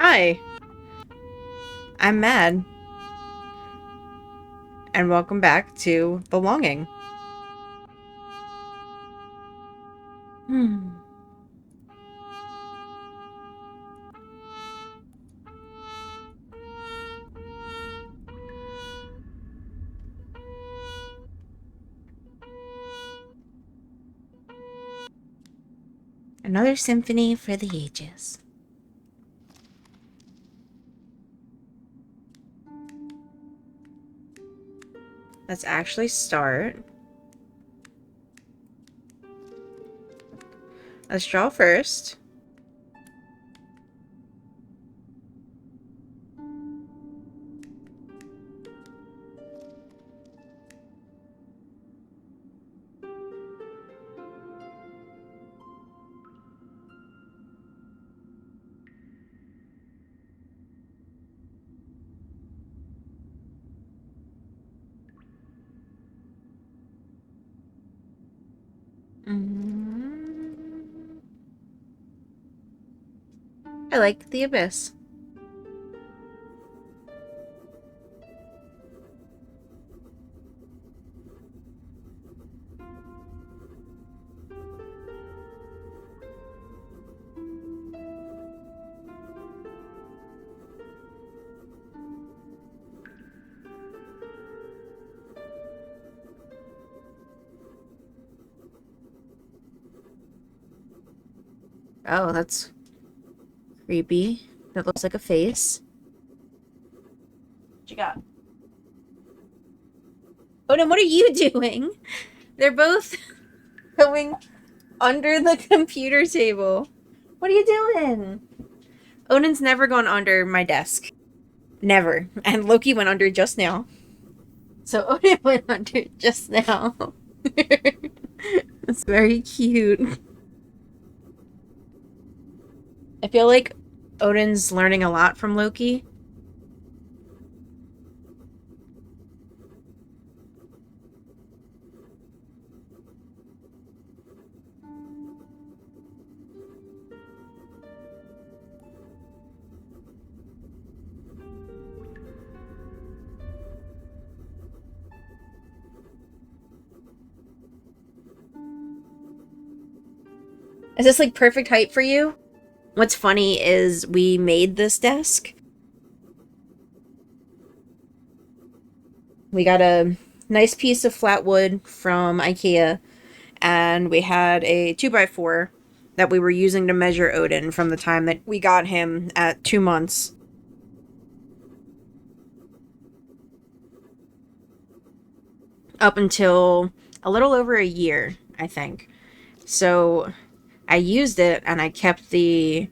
Hi, I'm Mad, and welcome back to Belonging. Hmm. Another symphony for the ages. Let's actually start. Let's draw first. Mm. I like the abyss. Oh, that's creepy. That looks like a face. What you got? Odin, what are you doing? They're both going under the computer table. What are you doing? Odin's never gone under my desk. Never. And Loki went under just now. So Odin went under just now. It's very cute. I feel like Odin's learning a lot from Loki. Is this like perfect height for you? What's funny is we made this desk. We got a nice piece of flat wood from IKEA, and we had a 2x4 that we were using to measure Odin from the time that we got him at 2 months. Up until a little over a year, I think. So I used it and I kept the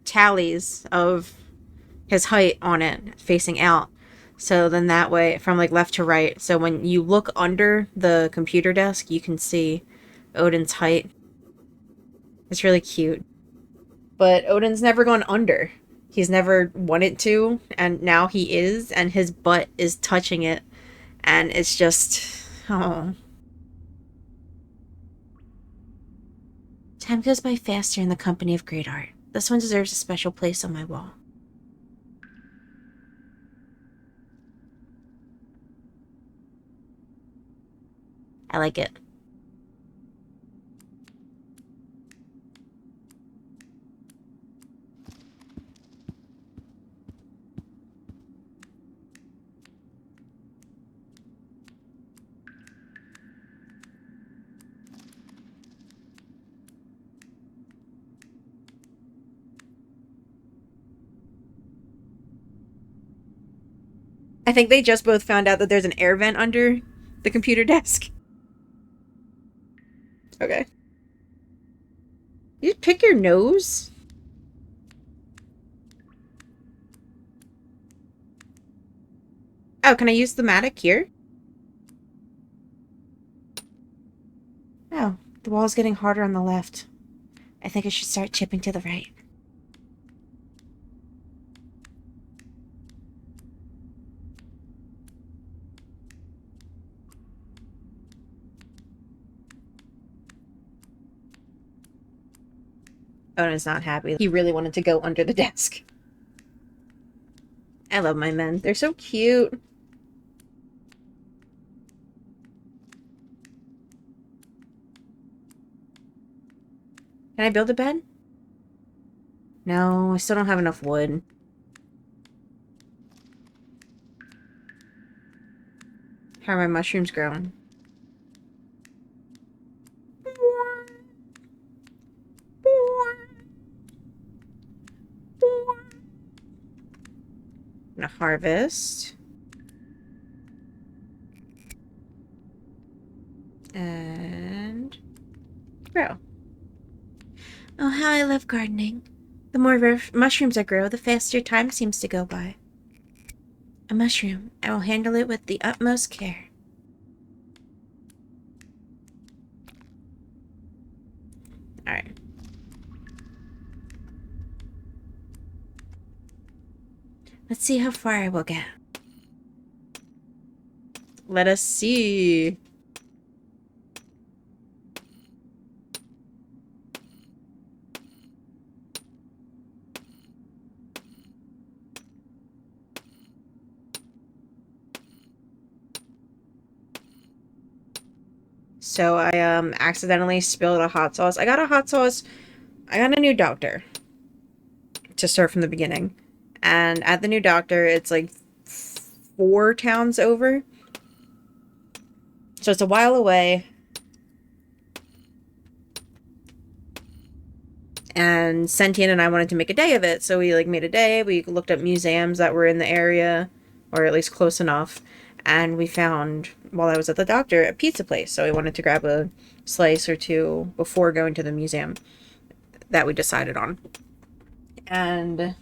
tallies of his height on it facing out. So then that way, from like left to right, so when you look under the computer desk, you can see Odin's height. It's really cute. But Odin's never gone under. He's never wanted to, and now he is, and his butt is touching it. And it's just, oh. Time goes by faster in the company of great art. This one deserves a special place on my wall. I like it. I think they just both found out that there's an air vent under the computer desk. Okay. You just pick your nose? Oh, can I use the mattock here? Oh, the wall's getting harder on the left. I think I should start chipping to the right. Odin's not happy. He really wanted to go under the desk. I love my men. They're so cute. Can I build a bed? No, I still don't have enough wood. How are my mushrooms growing? I'm gonna harvest. And grow. Oh, how I love gardening. The more mushrooms I grow, the faster time seems to go by. A mushroom. I will handle it with the utmost care. Alright. Let's see how far I will get. Let us see. So I accidentally spilled a hot sauce. I got a hot sauce. I got a new doctor to start from the beginning. And at the new doctor, it's like 4 towns over. So it's a while away. And Sentient and I wanted to make a day of it. So we like made a day. We looked up museums that were in the area, or at least close enough. And we found, while I was at the doctor, a pizza place. So we wanted to grab a slice or two before going to the museum that we decided on. And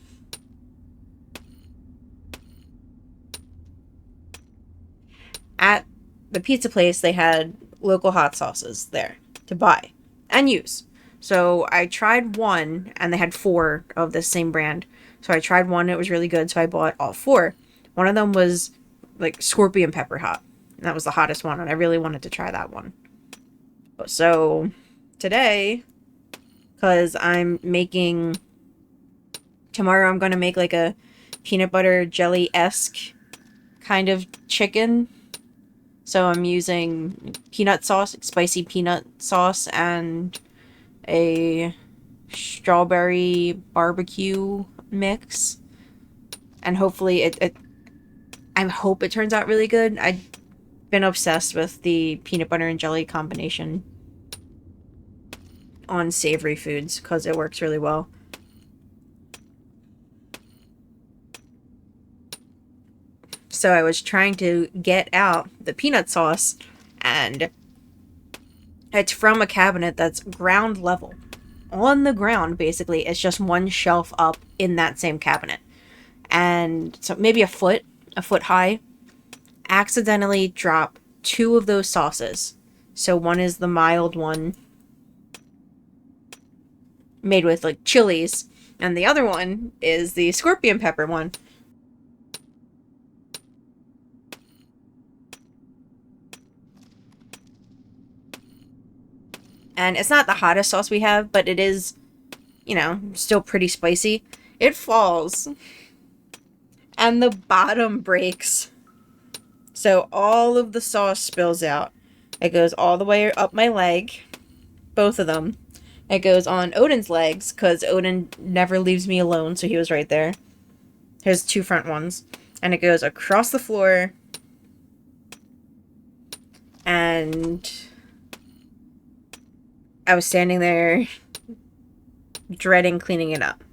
at the pizza place, they had local hot sauces there to buy and use. So I tried one, and they had 4 of the same brand. So I tried one, it was really good, so I bought all 4. One of them was like scorpion pepper hot. And that was the hottest one, and I really wanted to try that one. So today, because I'm making... Tomorrow I'm going to make like a peanut butter jelly-esque kind of chicken. So I'm using peanut sauce, spicy peanut sauce, and a strawberry barbecue mix. And hopefully I hope it turns out really good. I've been obsessed with the peanut butter and jelly combination on savory foods because it works really well. So I was trying to get out the peanut sauce, and it's from a cabinet that's ground level. On the ground, basically. It's just one shelf up in that same cabinet. And so maybe a foot high. Accidentally drop 2 of those sauces. So one is the mild one, made with like chilies, and the other one is the scorpion pepper one. And it's not the hottest sauce we have, but it is, you know, still pretty spicy. It falls. And the bottom breaks. So all of the sauce spills out. It goes all the way up my leg. Both of them. It goes on Odin's legs, because Odin never leaves me alone, so he was right there. His 2 front ones. And it goes across the floor. And I was standing there dreading cleaning it up.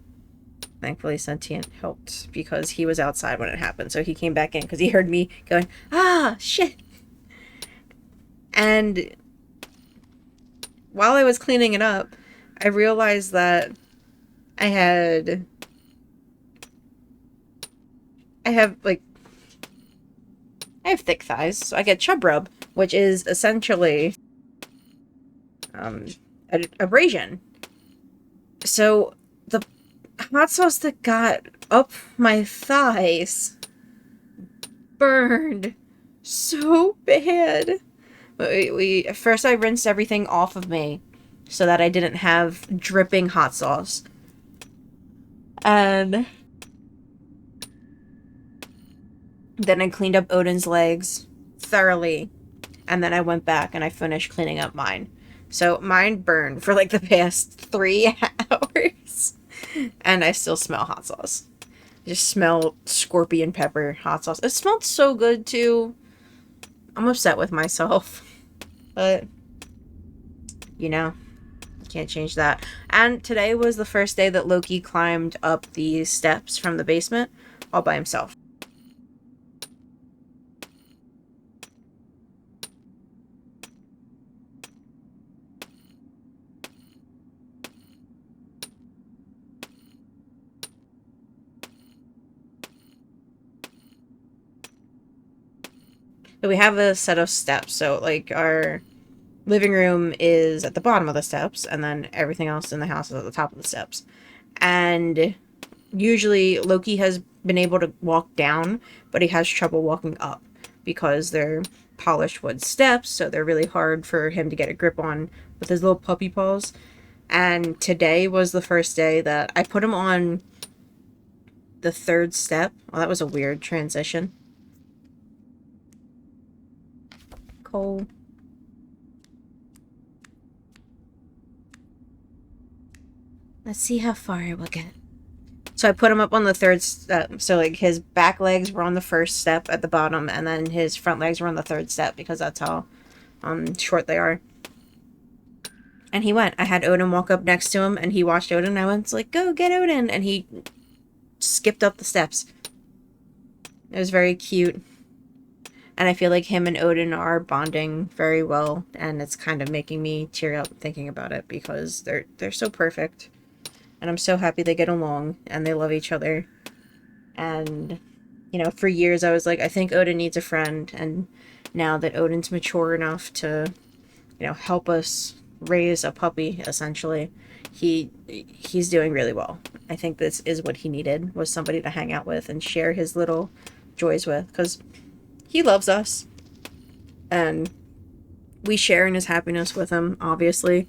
Thankfully, Sentient helped because he was outside when it happened. So he came back in because he heard me going, ah, shit. And while I was cleaning it up, I realized that I have thick thighs, so I get chub rub, which is essentially abrasion. So the hot sauce that got up my thighs burned so bad. First I rinsed everything off of me so that I didn't have dripping hot sauce. And then I cleaned up Odin's legs thoroughly, and then I went back and I finished cleaning up mine. So mine burned for like the past 3 hours, and I still smell hot sauce. I just smell scorpion pepper hot sauce. It smelled so good too. I'm upset with myself, but you know, can't change that. And today was the first day that Loki climbed up the steps from the basement all by himself. So we have a set of steps. So like our living room is at the bottom of the steps, and then everything else in the house is at the top of the steps. And usually Loki has been able to walk down, but he has trouble walking up because they're polished wood steps, so they're really hard for him to get a grip on with his little puppy paws. And today was the first day that I put him on the third step. Well, that was a weird transition. Cole. Let's see how far I will get. So I put him up on the third step. So like his back legs were on the first step at the bottom, and then his front legs were on the third step because that's how short they are. And he went. I had Odin walk up next to him, and he watched Odin. And I went like, "Go get Odin!" And he skipped up the steps. It was very cute. And I feel like him and Odin are bonding very well, and it's kind of making me tear up thinking about it because they're so perfect. And I'm so happy they get along and they love each other. And, you know, for years I was like, I think Odin needs a friend. And now that Odin's mature enough to, you know, help us raise a puppy, essentially, he's doing really well. I think this is what he needed, was somebody to hang out with and share his little joys with. Because he loves us. And we share in his happiness with him, obviously.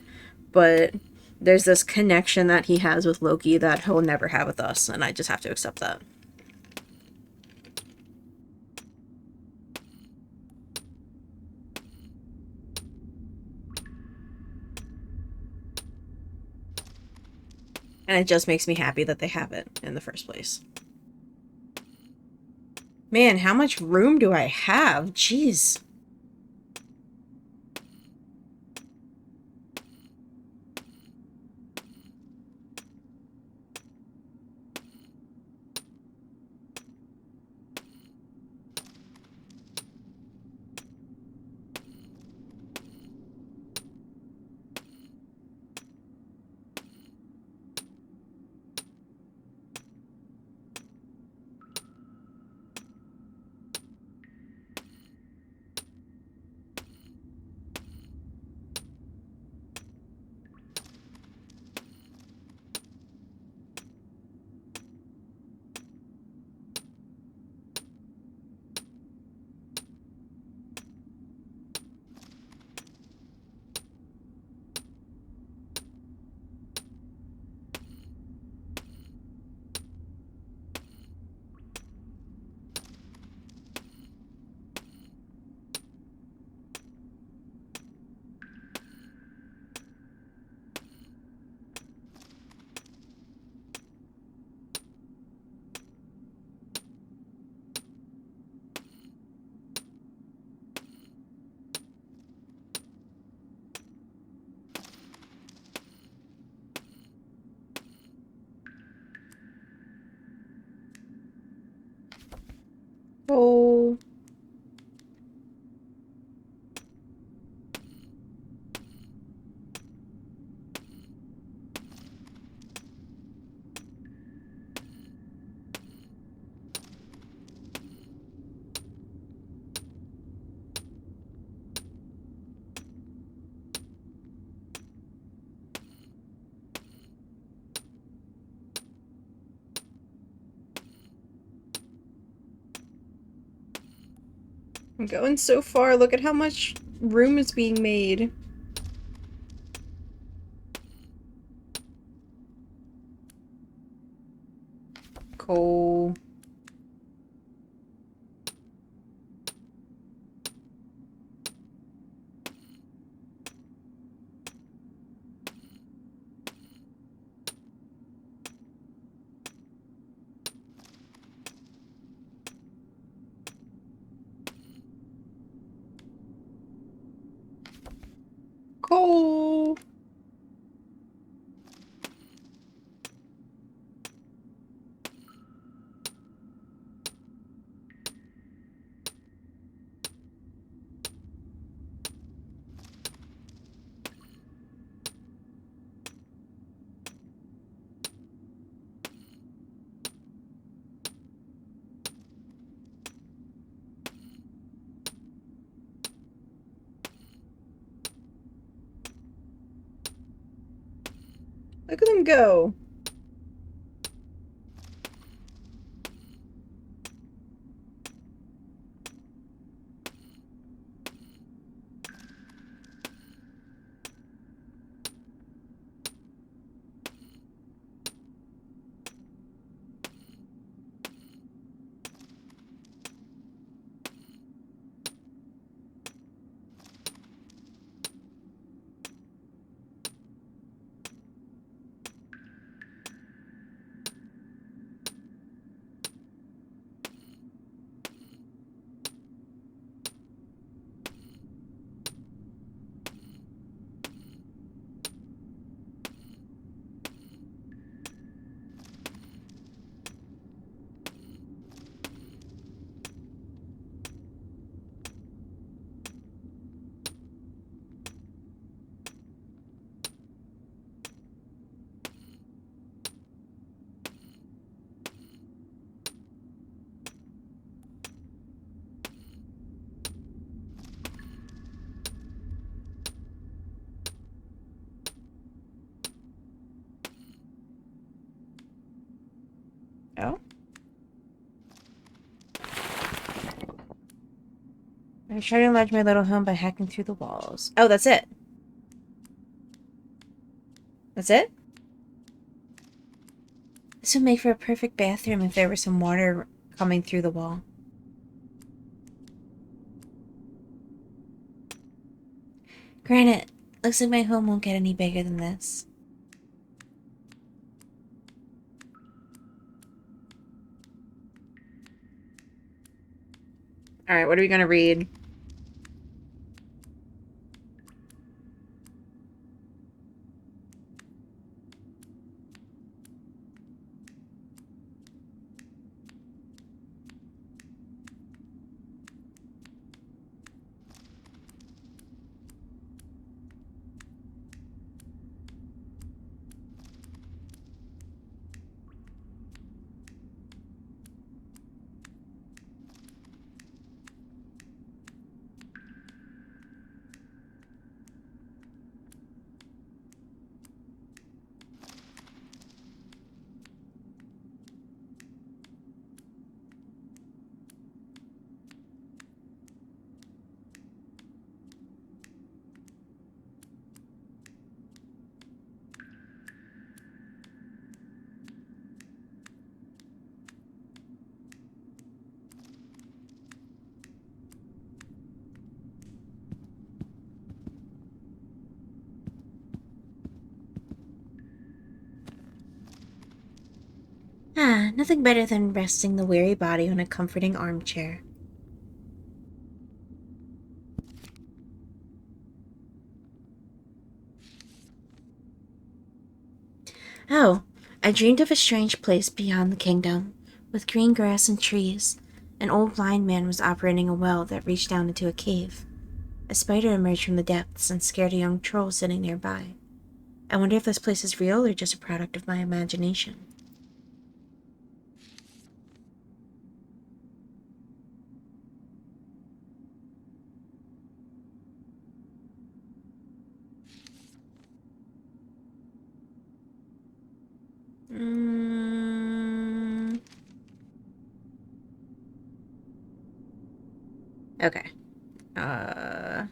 But there's this connection that he has with Loki that he'll never have with us, and I just have to accept that. And it just makes me happy that they have it in the first place. Man, how much room do I have? Jeez. Oh. I'm going so far. Look at how much room is being made. Coal. Coal. Look at them go. Oh. I try to enlarge my little home by hacking through the walls. Oh, that's it. That's it? This would make for a perfect bathroom if there were some water coming through the wall. Granted, looks like my home won't get any bigger than this. Alright, what are we gonna read? Ah, nothing better than resting the weary body on a comforting armchair. Oh, I dreamed of a strange place beyond the kingdom, with green grass and trees. An old blind man was operating a well that reached down into a cave. A spider emerged from the depths and scared a young troll sitting nearby. I wonder if this place is real or just a product of my imagination. Okay. I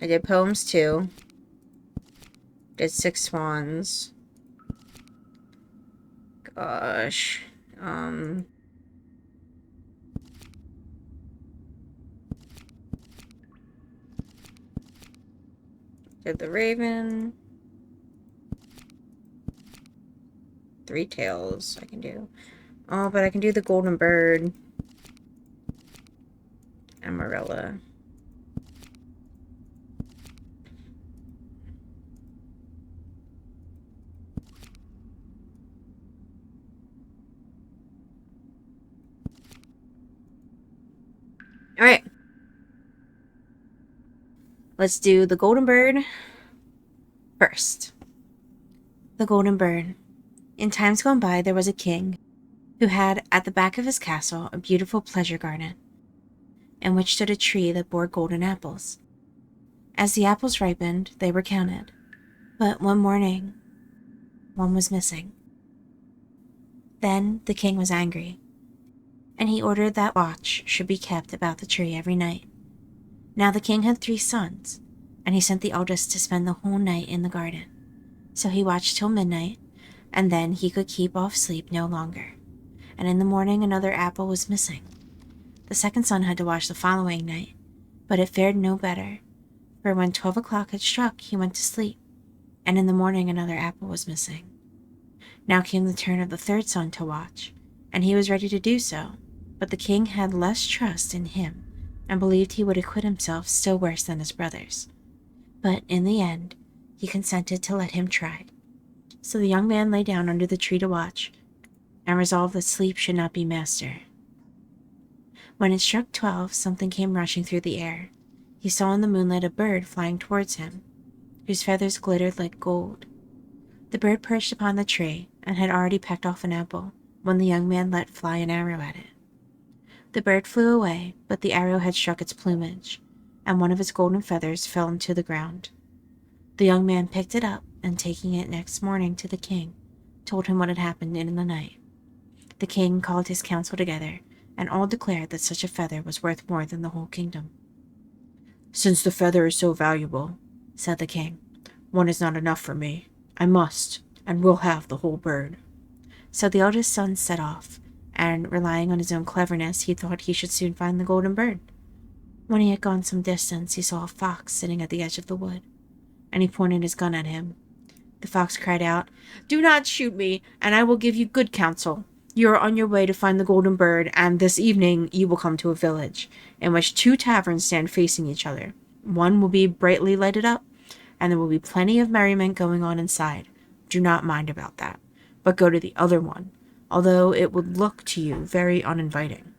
did poems too. Did Six Swans. Gosh. Did the raven. 3 tails I can do. Oh, but I can do the golden bird. And Morella. Alright. Let's do the golden bird first. The golden bird. In times gone by, there was a king who had at the back of his castle a beautiful pleasure garden, in which stood a tree that bore golden apples. As the apples ripened, they were counted, but one morning, one was missing. Then the king was angry, and he ordered that watch should be kept about the tree every night. Now the king had 3 sons, and he sent the eldest to spend the whole night in the garden. So he watched till midnight, and then he could keep off sleep no longer. And in the morning another apple was missing. The second son had to watch the following night, but it fared no better, for when 12 o'clock had struck he went to sleep, and in the morning another apple was missing. Now came the turn of the third son to watch, and he was ready to do so, but the king had less trust in him, and believed he would acquit himself still worse than his brothers. But in the end he consented to let him try. So the young man lay down under the tree to watch, and resolved that sleep should not be master. When it struck 12, something came rushing through the air. He saw in the moonlight a bird flying towards him, whose feathers glittered like gold. The bird perched upon the tree, and had already pecked off an apple, when the young man let fly an arrow at it. The bird flew away, but the arrow had struck its plumage, and one of its golden feathers fell into the ground. The young man picked it up, and taking it next morning to the king, told him what had happened in the night. The king called his council together, and all declared that such a feather was worth more than the whole kingdom. "Since the feather is so valuable," said the king, "one is not enough for me. I must, and will have the whole bird." So the eldest son set off, and relying on his own cleverness, he thought he should soon find the golden bird. When he had gone some distance, he saw a fox sitting at the edge of the wood, and he pointed his gun at him. The fox cried out, "Do not shoot me, and I will give you good counsel. You are on your way to find the golden bird, and this evening you will come to a village, in which 2 taverns stand facing each other. One will be brightly lighted up, and there will be plenty of merriment going on inside. Do not mind about that, but go to the other one, although it would look to you very uninviting."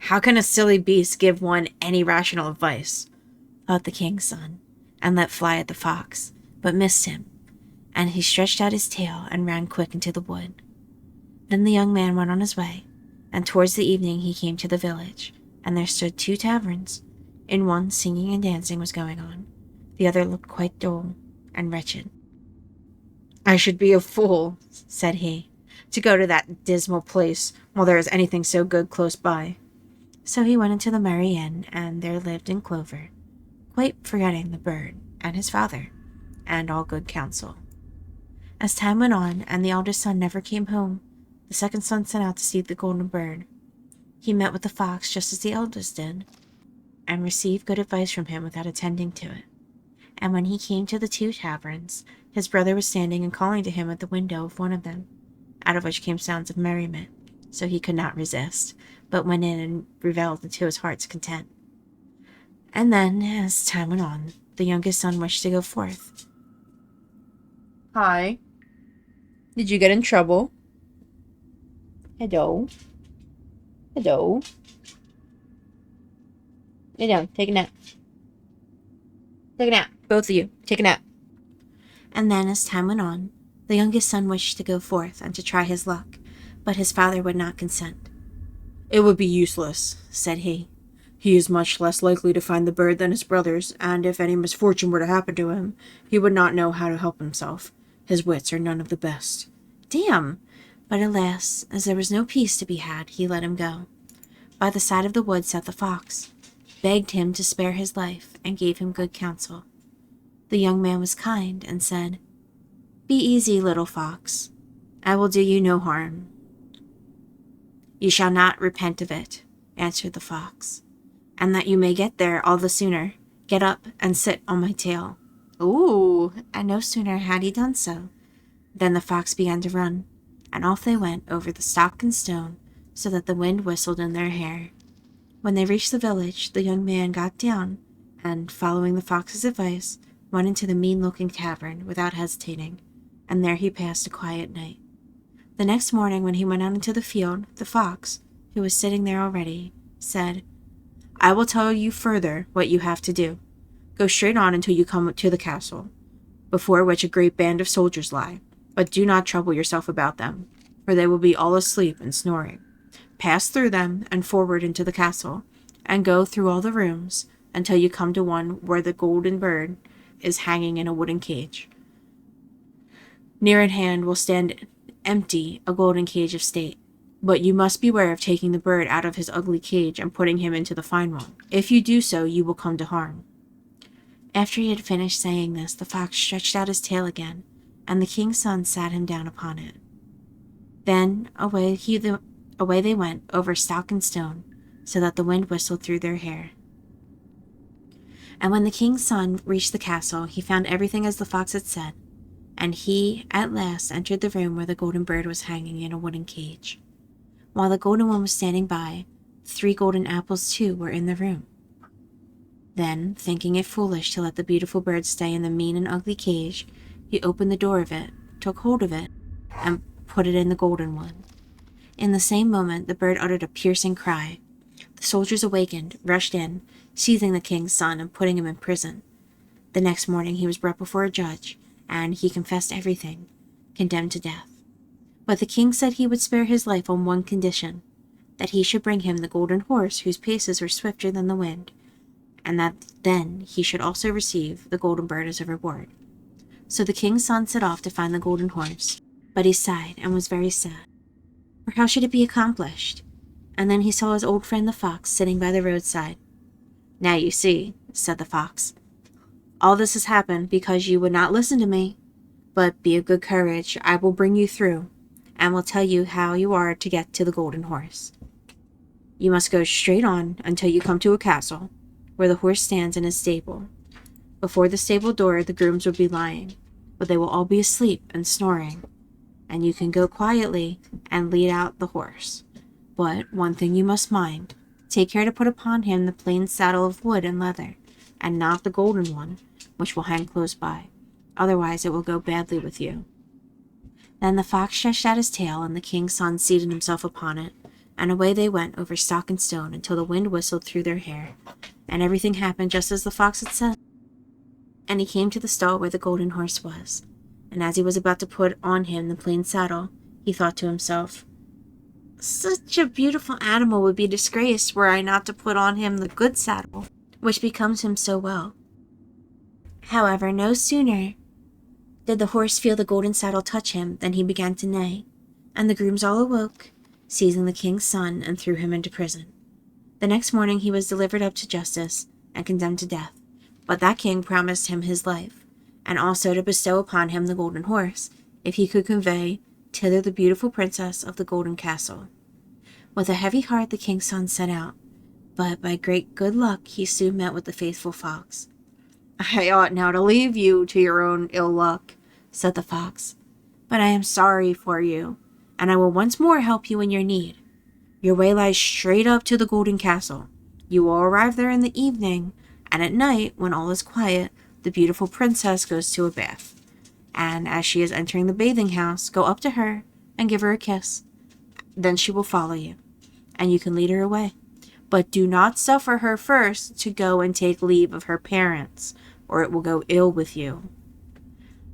How can a silly beast give one any rational advice? Thought the king's son, and let fly at the fox, but missed him, and he stretched out his tail and ran quick into the wood. Then the young man went on his way, and towards the evening he came to the village, and there stood 2 taverns. In one singing and dancing was going on, the other looked quite dull and wretched. "I should be a fool," said he, "to go to that dismal place while there is anything so good close by." So he went into the merry inn, and there lived in clover, quite forgetting the bird and his father, and all good counsel. As time went on, and the eldest son never came home, the second son set out to see the golden bird. He met with the fox just as the eldest did, and received good advice from him without attending to it. And when he came to the 2 taverns, his brother was standing and calling to him at the window of one of them, out of which came sounds of merriment, so he could not resist, but went in and revelled to his heart's content. And then, as time went on, the youngest son wished to go forth. "Hi. Did you get in trouble?" "Hello. Hello. Lay down. Take a nap. Take a nap. Both of you. Take a nap." And then, as time went on, the youngest son wished to go forth and to try his luck, but his father would not consent. "It would be useless," said he. "He is much less likely to find the bird than his brothers, and if any misfortune were to happen to him, he would not know how to help himself. His wits are none of the best." Damn! But alas, as there was no peace to be had, he let him go. By the side of the wood sat the fox, begged him to spare his life, and gave him good counsel. The young man was kind, and said, "Be easy, little fox. I will do you no harm. You shall not repent of it, answered the fox, and that you may get there all the sooner, get up and sit on my tail. Ooh, and no sooner had he done so than the fox began to run, and off they went over the stock and stone, so that the wind whistled in their hair. When they reached the village, the young man got down, and, following the fox's advice, went into the mean-looking tavern without hesitating, and there he passed a quiet night. The next morning, when he went out into the field, the fox, who was sitting there already, said, I will tell you further what you have to do. Go straight on until you come to the castle, before which a great band of soldiers lie, but do not trouble yourself about them, for they will be all asleep and snoring. Pass through them and forward into the castle, and go through all the rooms until you come to one where the golden bird is hanging in a wooden cage. Near at hand will stand empty a golden cage of state, but you must beware of taking the bird out of his ugly cage and putting him into the fine one. If you do so, you will come to harm. After he had finished saying this, the fox stretched out his tail again, and the king's son sat him down upon it. Then away they went over stock and stone, so that the wind whistled through their hair. And when the king's son reached the castle, he found everything as the fox had said, and he at last entered the room where the golden bird was hanging in a wooden cage. While the golden one was standing by, 3 golden apples too were in the room. Then, thinking it foolish to let the beautiful bird stay in the mean and ugly cage, he opened the door of it, took hold of it, and put it in the golden one. In the same moment, the bird uttered a piercing cry. The soldiers awakened, rushed in, seizing the king's son and putting him in prison. The next morning he was brought before a judge, and he confessed everything, condemned to death. But the king said he would spare his life on one condition, that he should bring him the golden horse whose paces were swifter than the wind, and that then he should also receive the golden bird as a reward. So the king's son set off to find the golden horse, but he sighed and was very sad. For how should it be accomplished? And then he saw his old friend the fox sitting by the roadside. Now you see, said the fox, all this has happened because you would not listen to me. But be of good courage, I will bring you through, and will tell you how you are to get to the golden horse. You must go straight on until you come to a castle, where the horse stands in his stable. Before the stable door the grooms will be lying, but they will all be asleep and snoring, and you can go quietly and lead out the horse. But one thing you must mind, take care to put upon him the plain saddle of wood and leather, and not the golden one, which will hang close by. Otherwise it will go badly with you. Then the fox stretched out his tail, and the king's son seated himself upon it, and away they went over stock and stone until the wind whistled through their hair, and everything happened just as the fox had said. And he came to the stall where the golden horse was, and as he was about to put on him the plain saddle, he thought to himself, such a beautiful animal would be disgraced were I not to put on him the good saddle, which becomes him so well. However, no sooner did the horse feel the golden saddle touch him than he began to neigh, and the grooms all awoke, seizing the king's son, and threw him into prison. The next morning he was delivered up to justice and condemned to death, but that king promised him his life, and also to bestow upon him the golden horse, if he could convey thither the beautiful princess of the golden castle. With a heavy heart the king's son set out, but by great good luck he soon met with the faithful fox. I ought now to leave you to your own ill luck, said the fox, but I am sorry for you, and I will once more help you in your need. Your way lies straight up to the golden castle. You will arrive there in the evening, and at night, when all is quiet, the beautiful princess goes to a bath. And as she is entering the bathing house, go up to her and give her a kiss. Then she will follow you, and you can lead her away. But do not suffer her first to go and take leave of her parents, or it will go ill with you.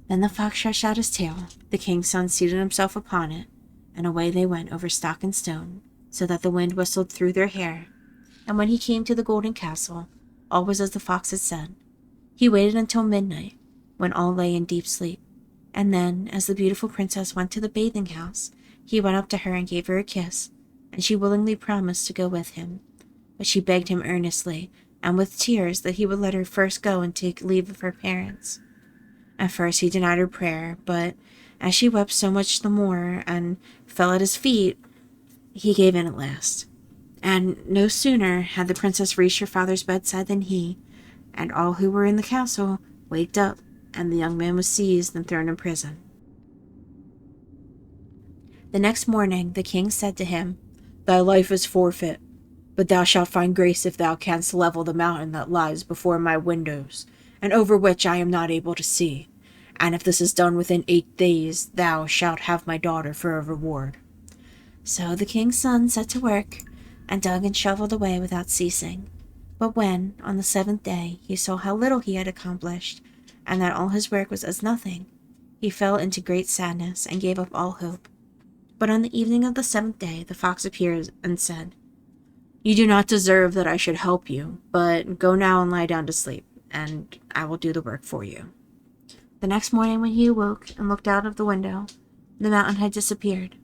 Then the fox stretched out his tail, the king's son seated himself upon it, and away they went over stock and stone, so that the wind whistled through their hair. And when he came to the golden castle, all was as the fox had said. He waited until midnight, when all lay in deep sleep, and then, as the beautiful princess went to the bathing house, he went up to her and gave her a kiss, and she willingly promised to go with him. But she begged him earnestly, and with tears, that he would let her first go and take leave of her parents. At first he denied her prayer, but As she wept so much the more and fell at his feet, he gave in at last. And no sooner had the princess reached her father's bedside than he, and all who were in the castle, waked up, and the young man was seized and thrown in prison. The next morning the king said to him, "Thy life is forfeit, but thou shalt find grace if thou canst level the mountain that lies before my windows, and over which I am not able to see. And if this is done within 8 days, thou shalt have my daughter for a reward." So the king's son set to work, and dug and shoveled away without ceasing. But when, on the 7th day, he saw how little he had accomplished, and that all his work was as nothing, he fell into great sadness and gave up all hope. But on the evening of the 7th day the fox appeared and said, "You do not deserve that I should help you, but go now and lie down to sleep, and I will do the work for you." The next morning when he awoke and looked out of the window, the mountain had disappeared.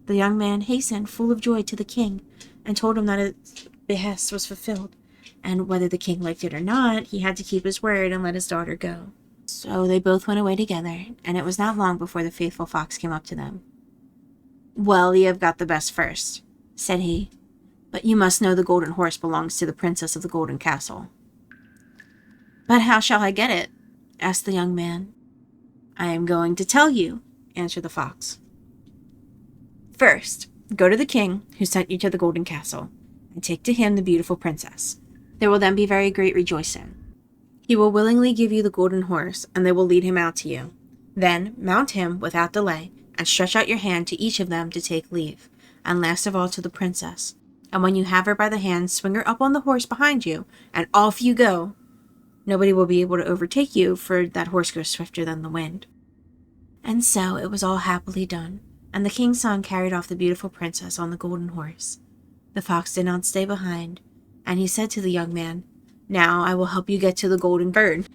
The young man hastened, full of joy, to the king, and told him that his behest was fulfilled, and whether the king liked it or not, he had to keep his word and let his daughter go. So they both went away together, and it was not long before the faithful fox came up to them. "Well, ye have got the best first," said he, "but you must know the golden horse belongs to the princess of the golden castle." "But how shall I get it?" asked the young man. "I am going to tell you," answered the fox. "First, go to the king who sent you to the golden castle, and take to him the beautiful princess. There will then be very great rejoicing. He will willingly give you the golden horse, and they will lead him out to you. Then mount him without delay, and stretch out your hand to each of them to take leave, and last of all to the princess. And when you have her by the hand, swing her up on the horse behind you, and off you go. Nobody will be able to overtake you, for that horse goes swifter than the wind." And so it was all happily done, and the king's son carried off the beautiful princess on the golden horse. The fox did not stay behind, and he said to the young man, "Now I will help you get to the golden bird.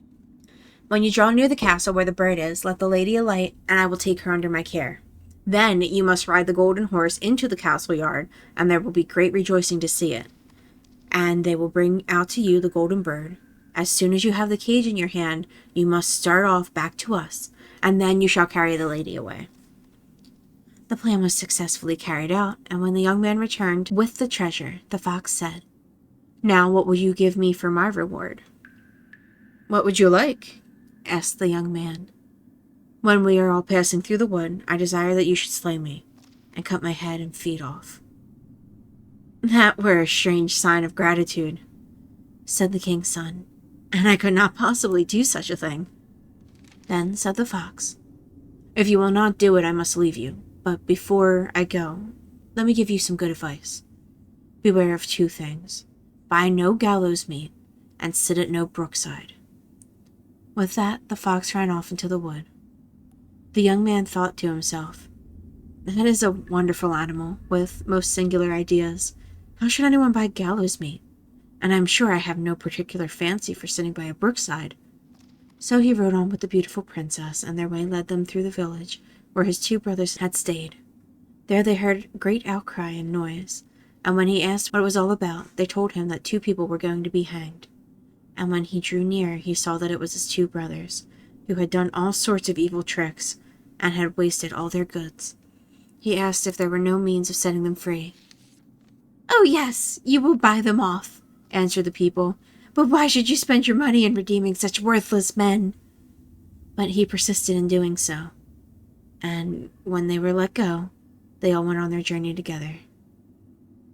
When you draw near the castle where the bird is, let the lady alight, and I will take her under my care. Then you must ride the golden horse into the castle yard, and there will be great rejoicing to see it. And they will bring out to you the golden bird. As soon as you have the cage in your hand, you must start off back to us, and then you shall carry the lady away." The plan was successfully carried out, and when the young man returned with the treasure, the fox said, "Now what will you give me for my reward?" "What would you like?" asked the young man. "When we are all passing through the wood, I desire that you should slay me, and cut my head and feet off." "That were a strange sign of gratitude," said the king's son, "and I could not possibly do such a thing." Then said the fox, "If you will not do it, I must leave you. But before I go, let me give you some good advice. Beware of 2 things. Buy no gallows meat, and sit at no brookside." With that, the fox ran off into the wood. The young man thought to himself, "That is a wonderful animal, with most singular ideas. How should anyone buy gallows meat? And I am sure I have no particular fancy for sitting by a brookside." So he rode on with the beautiful princess, and their way led them through the village where his 2 brothers had stayed. There they heard great outcry and noise, and when he asked what it was all about, they told him that 2 people were going to be hanged. And when he drew near, he saw that it was his 2 brothers, who had done all sorts of evil tricks, and had wasted all their goods. He asked if there were no means of setting them free. "Oh yes, you will buy them off," answered the people, "but why should you spend your money in redeeming such worthless men?" But he persisted in doing so, and when they were let go, they all went on their journey together.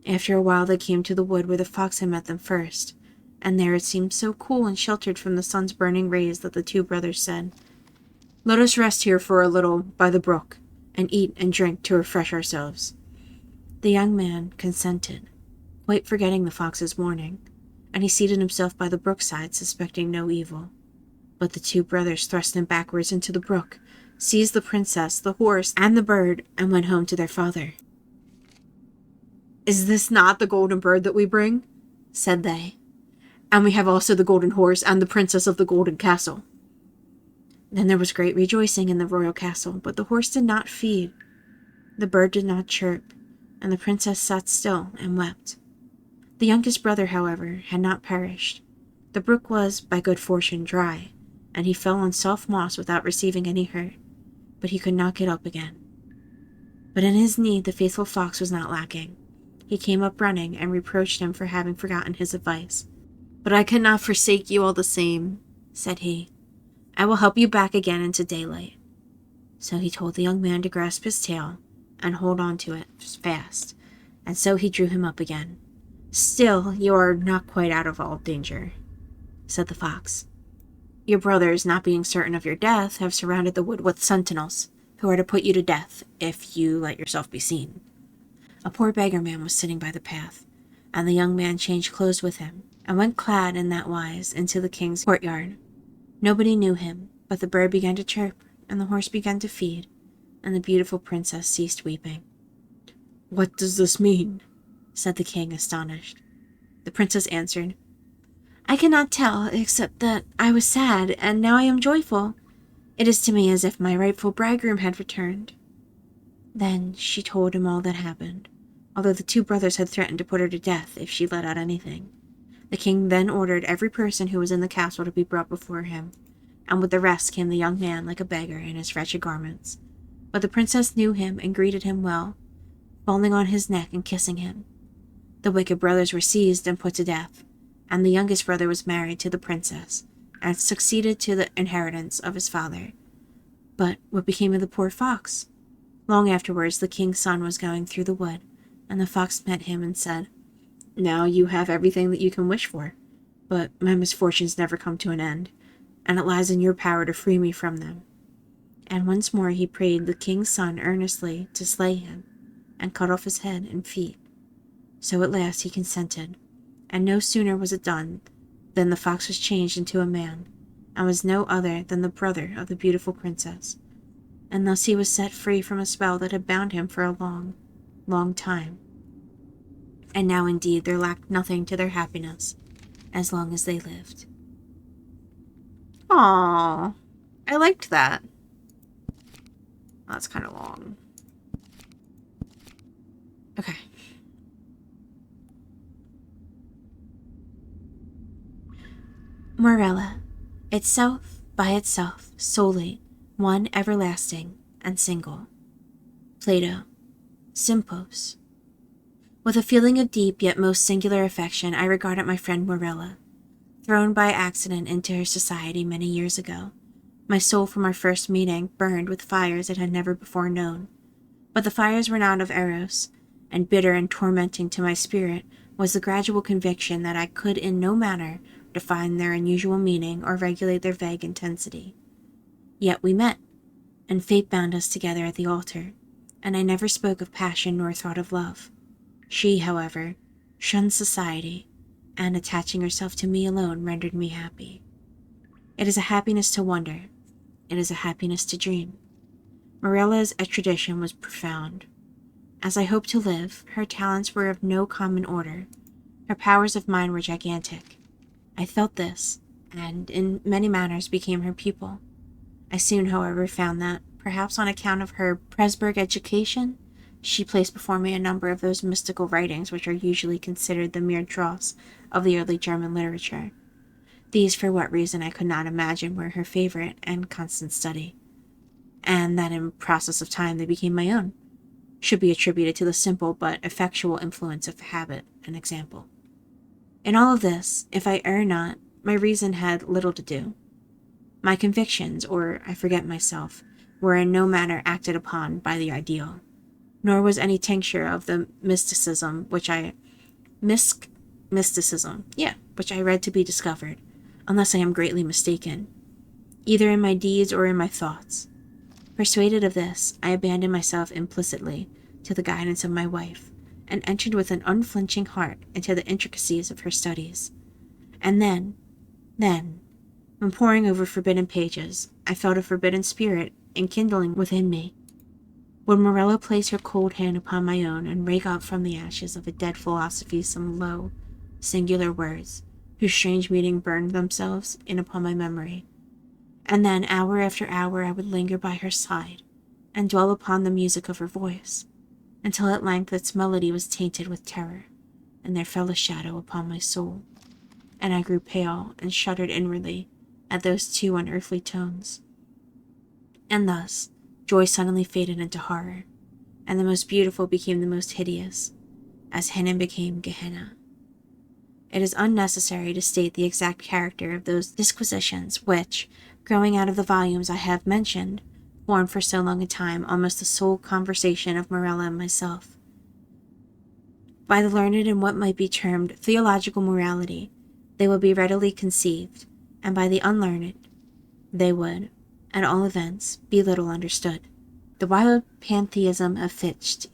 After a while they came to the wood where the fox had met them first, and there it seemed so cool and sheltered from the sun's burning rays that the 2 brothers said, "Let us rest here for a little by the brook, and eat and drink to refresh ourselves." The young man consented, quite forgetting the fox's warning, and he seated himself by the brookside, suspecting no evil. But the 2 brothers thrust him backwards into the brook, seized the princess, the horse, and the bird, and went home to their father. "Is this not the golden bird that we bring?" said they. "And we have also the golden horse and the princess of the golden castle." Then there was great rejoicing in the royal castle, but the horse did not feed, the bird did not chirp, and the princess sat still and wept. The youngest brother, however, had not perished. The brook was, by good fortune, dry, and he fell on soft moss without receiving any hurt. but he could not get up again. But in his need the faithful fox was not lacking. He came up running and reproached him for having forgotten his advice. "But I cannot forsake you all the same," said he. "I will help you back again into daylight." So he told the young man to grasp his tail and hold on to it fast, and so he drew him up again. "Still, you are not quite out of all danger," said the fox. "Your brothers, not being certain of your death, have surrounded the wood with sentinels, who are to put you to death if you let yourself be seen." A poor beggar man was sitting by the path, and the young man changed clothes with him, and went clad in that wise into the king's courtyard. Nobody knew him, but the bird began to chirp, and the horse began to feed, and the beautiful princess ceased weeping. "What does this mean?" said the king, astonished. The princess answered, "I cannot tell, except that I was sad, and now I am joyful. It is to me as if my rightful bridegroom had returned." Then she told him all that happened, although the two brothers had threatened to put her to death if she let out anything. The king then ordered every person who was in the castle to be brought before him, and with the rest came the young man like a beggar in his wretched garments. But the princess knew him and greeted him well, falling on his neck and kissing him. The wicked brothers were seized and put to death, and the youngest brother was married to the princess, and succeeded to the inheritance of his father. But what became of the poor fox? Long afterwards the king's son was going through the wood, and the fox met him and said, "Now you have everything that you can wish for, but my misfortunes never come to an end, and it lies in your power to free me from them." And once more he prayed the king's son earnestly to slay him, and cut off his head and feet. So at last he consented, and no sooner was it done than the fox was changed into a man, and was no other than the brother of the beautiful princess. And thus he was set free from a spell that had bound him for a long, long time. And now indeed there lacked nothing to their happiness, as long as they lived. Aww, I liked that. That's kind of long. Okay. Morella, itself, by itself, solely, one everlasting and single. Plato, Simpos. With a feeling of deep yet most singular affection, I regarded my friend Morella. Thrown by accident into her society many years ago, my soul from our first meeting burned with fires it had never before known. But the fires were not of Eros, and bitter and tormenting to my spirit was the gradual conviction that I could in no manner define their unusual meaning or regulate their vague intensity. Yet we met, and fate bound us together at the altar, and I never spoke of passion nor thought of love. She, however, shunned society, and attaching herself to me alone rendered me happy. It is a happiness to wonder. It is a happiness to dream. Morella's erudition was profound. As I hoped to live, her talents were of no common order. Her powers of mind were gigantic. I felt this, and in many manners became her pupil. I soon, however, found that, perhaps on account of her Presburg education, she placed before me a number of those mystical writings which are usually considered the mere dross of the early German literature. These, for what reason I could not imagine, were her favorite and constant study, and that in process of time they became my own, should be attributed to the simple but effectual influence of habit and example. In all of this, if I err not, my reason had little to do. My convictions, or I forget myself, were in no manner acted upon by the ideal, nor was any tincture of the mysticism which I read to be discovered, unless I am greatly mistaken, either in my deeds or in my thoughts. Persuaded of this, I abandoned myself implicitly to the guidance of my wife, and entered with an unflinching heart into the intricacies of her studies. And then, when poring over forbidden pages, I felt a forbidden spirit enkindling within me. Would Morella place her cold hand upon my own and rake up from the ashes of a dead philosophy some low, singular words, whose strange meaning burned themselves in upon my memory? And then, hour after hour, I would linger by her side, and dwell upon the music of her voice, until at length its melody was tainted with terror, and there fell a shadow upon my soul, and I grew pale and shuddered inwardly at those two unearthly tones. And thus, Joy suddenly faded into horror, and the most beautiful became the most hideous, as Hinnom became Gehenna. It is unnecessary to state the exact character of those disquisitions which, growing out of the volumes I have mentioned, formed for so long a time almost the sole conversation of Morella and myself. By the learned in what might be termed theological morality, they would be readily conceived, and by the unlearned, they would, at all events, be little understood. The wild pantheism of Fichte,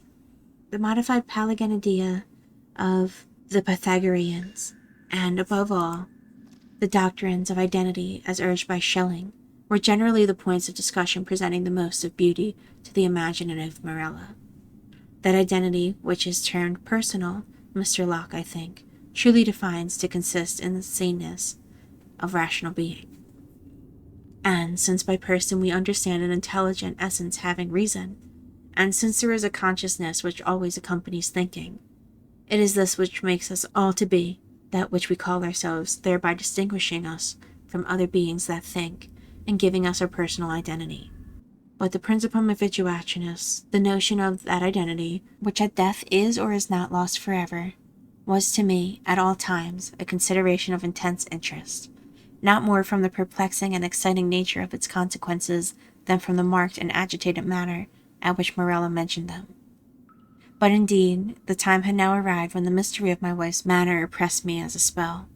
the modified Pelagianedia of the Pythagoreans, and, above all, the doctrines of identity as urged by Schelling, were generally the points of discussion presenting the most of beauty to the imaginative Morella. That identity which is termed personal, Mr. Locke, I think, truly defines to consist in the saneness of rational being. And since by person we understand an intelligent essence having reason, and since there is a consciousness which always accompanies thinking, it is this which makes us all to be that which we call ourselves, thereby distinguishing us from other beings that think, and giving us our personal identity. But the principum of Vituationis, the notion of that identity, which at death is or is not lost forever, was to me, at all times, a consideration of intense interest, not more from the perplexing and exciting nature of its consequences than from the marked and agitated manner at which Morella mentioned them. But indeed, the time had now arrived when the mystery of my wife's manner oppressed me as a spell.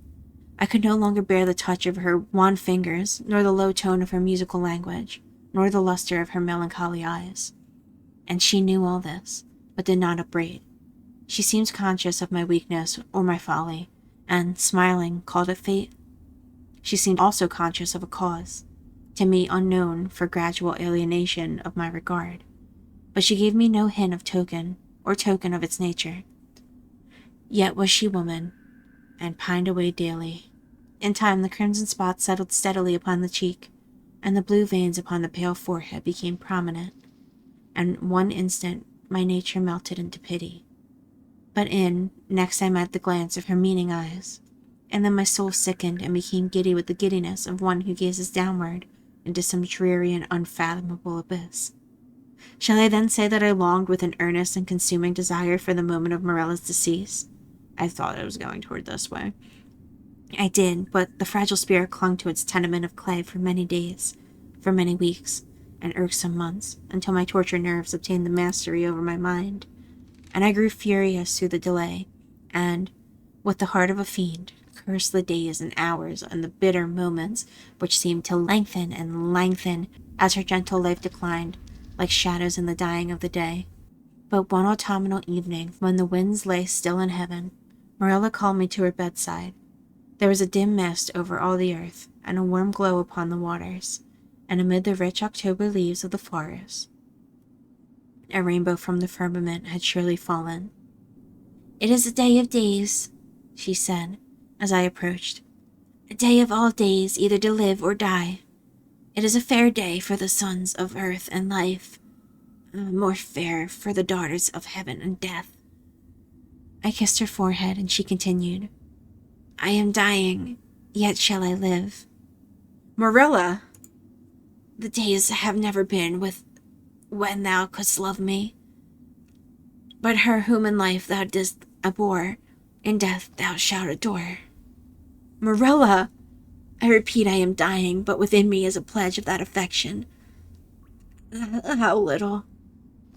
I could no longer bear the touch of her wan fingers, nor the low tone of her musical language, nor the luster of her melancholy eyes. And she knew all this, but did not upbraid. She seemed conscious of my weakness or my folly, and, smiling, called it fate. She seemed also conscious of a cause, to me unknown, for gradual alienation of my regard, but she gave me no hint of token, or token of its nature. Yet was she woman, and pined away daily. In time the crimson spots settled steadily upon the cheek, and the blue veins upon the pale forehead became prominent, and one instant my nature melted into pity. But next I met the glance of her meaning eyes, and then my soul sickened and became giddy with the giddiness of one who gazes downward into some dreary and unfathomable abyss. Shall I then say that I longed with an earnest and consuming desire for the moment of Morella's decease? I thought I was going toward this way. I did, but the fragile spirit clung to its tenement of clay for many days, for many weeks, and irksome months, until my tortured nerves obtained the mastery over my mind, and I grew furious through the delay, and, with the heart of a fiend, cursed the days and hours and the bitter moments which seemed to lengthen and lengthen as her gentle life declined, like shadows in the dying of the day. But one autumnal evening, when the winds lay still in heaven, Morella called me to her bedside. There was a dim mist over all the earth, and a warm glow upon the waters, and amid the rich October leaves of the forest, a rainbow from the firmament had surely fallen. "It is a day of days," she said, as I approached. "A day of all days, either to live or die. It is a fair day for the sons of earth and life, more fair for the daughters of heaven and death." I kissed her forehead, and she continued, "I am dying, yet shall I live." "Morella!" "The days have never been when thou couldst love me, but her whom in life thou didst abhor, in death thou shalt adore." "Morella!" "I repeat I am dying, but within me is a pledge of that affection, how little,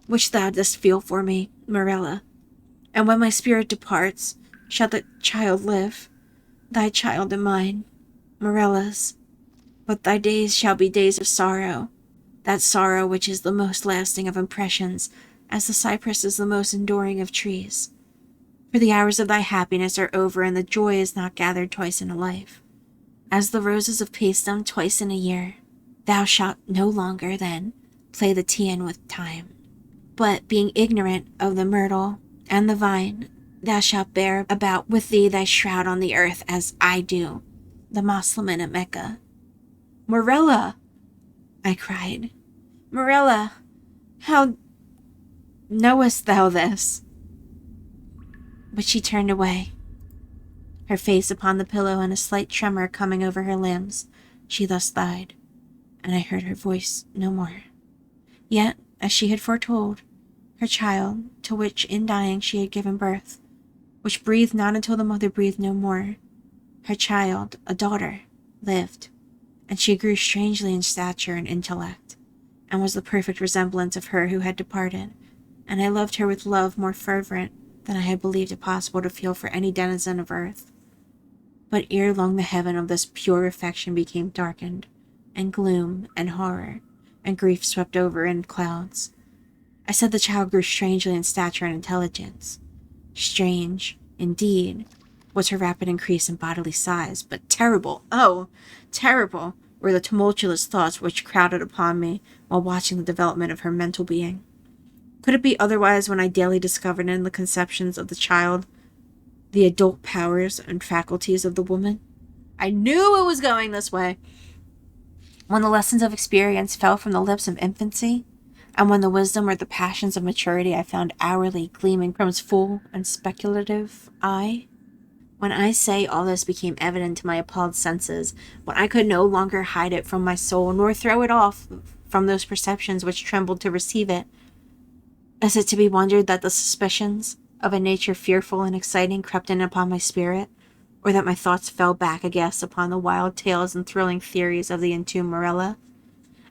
which thou dost feel for me, Morella. And when my spirit departs, shall the child live, thy child and mine, Morella's. But thy days shall be days of sorrow, that sorrow which is the most lasting of impressions, as the cypress is the most enduring of trees. For the hours of thy happiness are over, and the joy is not gathered twice in a life. As the roses of Paestum twice in a year, thou shalt no longer, then, play the Teian with time, but, being ignorant of the myrtle and the vine, thou shalt bear about with thee thy shroud on the earth, as I do, the Mussulman at Mecca." "Morella!" I cried. "Morella, how knowest thou this?" But she turned away, her face upon the pillow and a slight tremor coming over her limbs. She thus died, and I heard her voice no more. Yet, as she had foretold, her child, to which in dying she had given birth, which breathed not until the mother breathed no more, her child, a daughter, lived, and she grew strangely in stature and intellect, and was the perfect resemblance of her who had departed, and I loved her with love more fervent than I had believed it possible to feel for any denizen of earth. But ere long the heaven of this pure affection became darkened, and gloom and horror and grief swept over in clouds. I said the child grew strangely in stature and intelligence. Strange, indeed, was her rapid increase in bodily size, but terrible, oh, terrible, were the tumultuous thoughts which crowded upon me while watching the development of her mental being. Could it be otherwise when I daily discovered in the conceptions of the child the adult powers and faculties of the woman? I knew it was going this way. When the lessons of experience fell from the lips of infancy, and when the wisdom or the passions of maturity I found hourly gleaming from its full and speculative eye, when I say all this became evident to my appalled senses, when I could no longer hide it from my soul, nor throw it off from those perceptions which trembled to receive it, is it to be wondered that the suspicions of a nature fearful and exciting crept in upon my spirit, or that my thoughts fell back aghast upon the wild tales and thrilling theories of the entombed Morella?